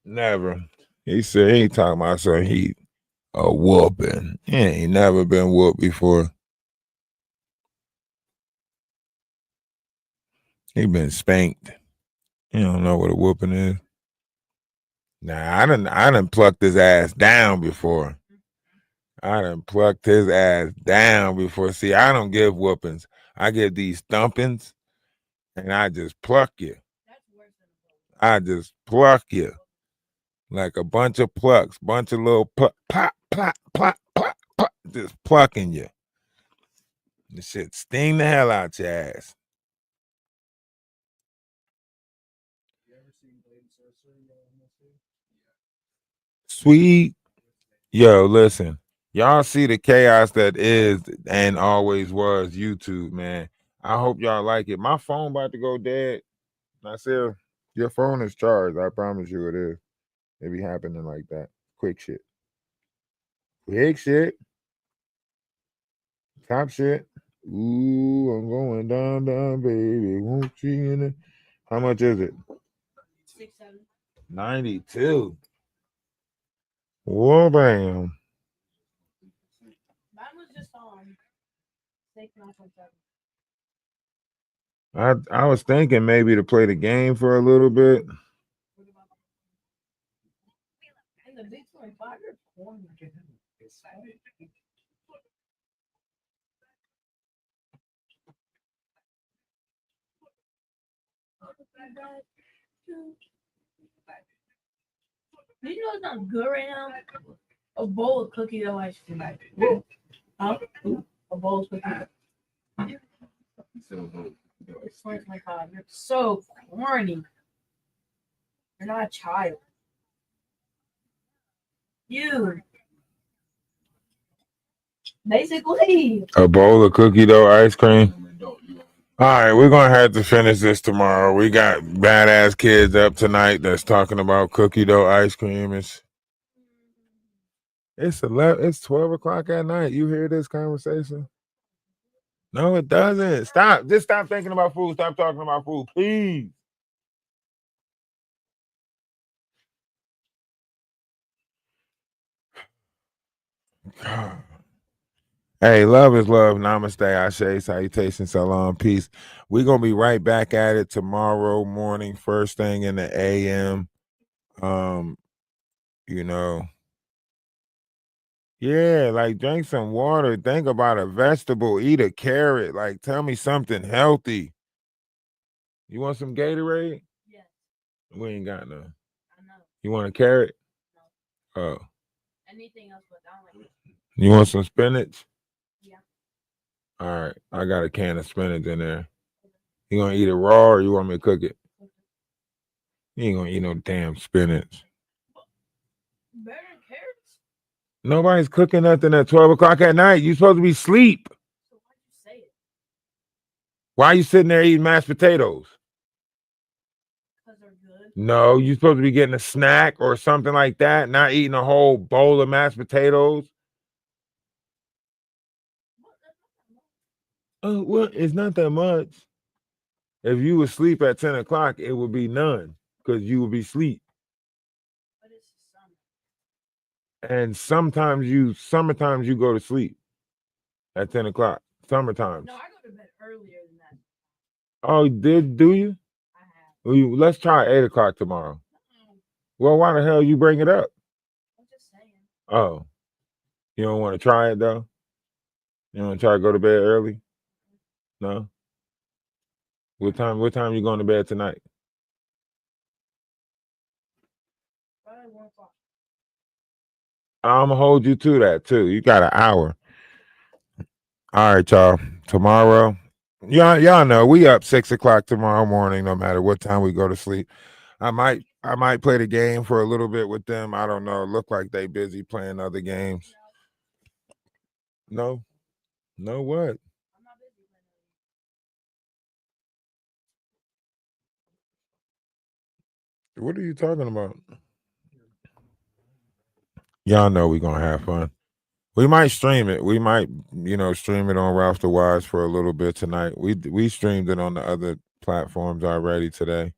Never. He said he ain't talking about some heat. A whooping. He ain't never been whooped before. He been spanked. You don't know what a whooping is. Nah, I done plucked his ass down before. I done plucked his ass down before. See, I don't give whoopings. I give these thumpings, and I just pluck you. That's worse than a I just pluck you. Like a bunch of plucks, bunch of little plop, plop, plop, plop, plop, plop, just plucking you. The shit sting the hell out your ass. You ever seen Blade and Sorcery? Sweet. Yo, listen. Y'all see the chaos that is and always was YouTube, man. I hope y'all like it. My phone about to go dead. I said, your phone is charged. I promise you it is. It be happening like that. Quick shit. Quick shit. Top shit. Ooh, I'm going down, down, baby. Won't you in it? How much is it? 6-7. 92. Whoa, bam. Mine was just on 6-9.7. I was thinking maybe to play the game for a little bit. And the big 25 are corny. You know what's not good right now? A bowl of cookie dough ice cream. Huh? A bowl of cookie dough. Oh my god, you're so corny. You're not a child. You. Basically. A bowl of cookie dough ice cream. All right, we're gonna have to finish this tomorrow. We got badass kids up tonight that's talking about cookie dough ice cream. It's 12 o'clock at night. You hear this conversation? No, it doesn't. Stop. Just stop thinking about food. Stop talking about food, please. Hey, love is love. Namaste. Ashe. Salutation. Salam. Peace. We're going to be right back at it tomorrow morning, first thing in the AM. You know. Yeah, like drink some water. Think about a vegetable. Eat a carrot. Like, tell me something healthy. You want some Gatorade? Yes. We ain't got none. I know. You want a carrot? No. Oh. Anything else but I don't like it. You want some spinach? Yeah. All right. I got a can of spinach in there. You gonna eat it raw or you want me to cook it? You ain't gonna eat no damn spinach. Better than carrots. Nobody's cooking nothing at 12 o'clock at night. You supposed to be asleep. So why'd you say it? Why are you sitting there eating mashed potatoes? Because they're good. No, you supposed to be getting a snack or something like that, not eating a whole bowl of mashed potatoes. What? That's not that much. Oh, well, it's not that much. If you would sleep at 10 o'clock, it would be none because you would be asleep. But it's the summer. And summertimes you go to sleep at 10 o'clock. Summertimes. No, I go to bed earlier than that. Oh, do you? I have. Well, let's try 8 o'clock tomorrow. No, Well, why the hell you bring it up? I'm just saying. Oh, you don't want to try it though? You want to try to go to bed early? No. What time you going to bed tonight? Probably 1 o'clock. I'm gonna hold you to that too. You got an hour. All right, y'all. Tomorrow, Y'all know we up 6 o'clock tomorrow morning, no matter what time we go to sleep. I might play the game for a little bit with them. I don't know. Look like they busy playing other games. No, no what? What are you talking about? Y'all know we gonna have fun. We might stream it. We might, stream it on Ralph the Wise for a little bit tonight. We streamed it on the other platforms already today,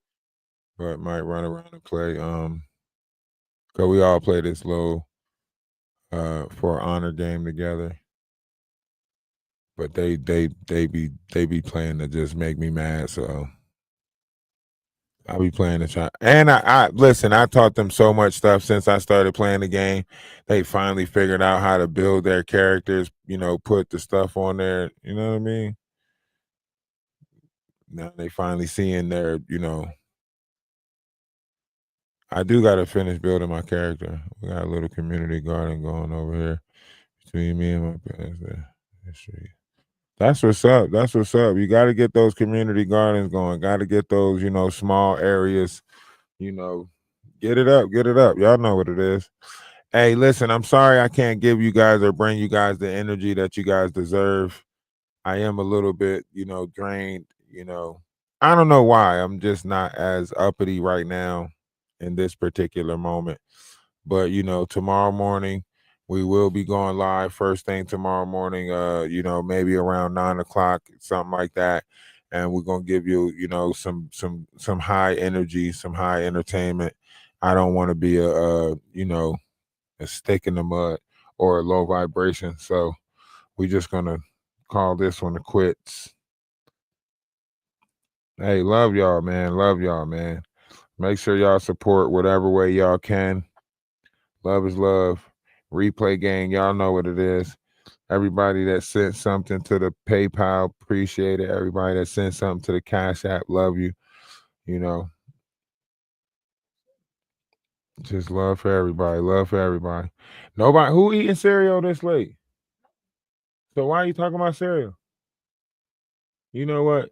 but might run around and play. Cause we all play this little for honor game together. But they be playing to just make me mad. So I'll be playing the try. And I listen, I taught them so much stuff since I started playing the game. They finally figured out how to build their characters, put the stuff on there, you know what I mean? Now they finally seeing their, I do gotta finish building my character. We got a little community garden going over here between me and my parents there. That's what's up. That's what's up. You got to get those community gardens going. Got to get those, small areas, get it up, get it up. Y'all know what it is. Hey, listen, I'm sorry I can't give you guys or bring you guys the energy that you guys deserve. I am a little bit, drained, I don't know why. I'm just not as uppity right now in this particular moment. But, tomorrow morning, we will be going live first thing tomorrow morning, maybe around 9 o'clock, something like that. And we're gonna give you, some high energy, some high entertainment. I don't want to be a stick in the mud or a low vibration. So we're just gonna call this one a quits. Hey, love y'all, man. Love y'all, man. Make sure y'all support whatever way y'all can. Love is love. Replay gang, y'all know what it is. Everybody that sent something to the PayPal, appreciate it. Everybody that sent something to the Cash App, love you. Just love for everybody. Love for everybody. Nobody who eating cereal this late. So why are you talking about cereal? You know what?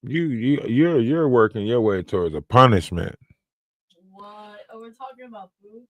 You're working your way towards a punishment. What? Oh, we're talking about food?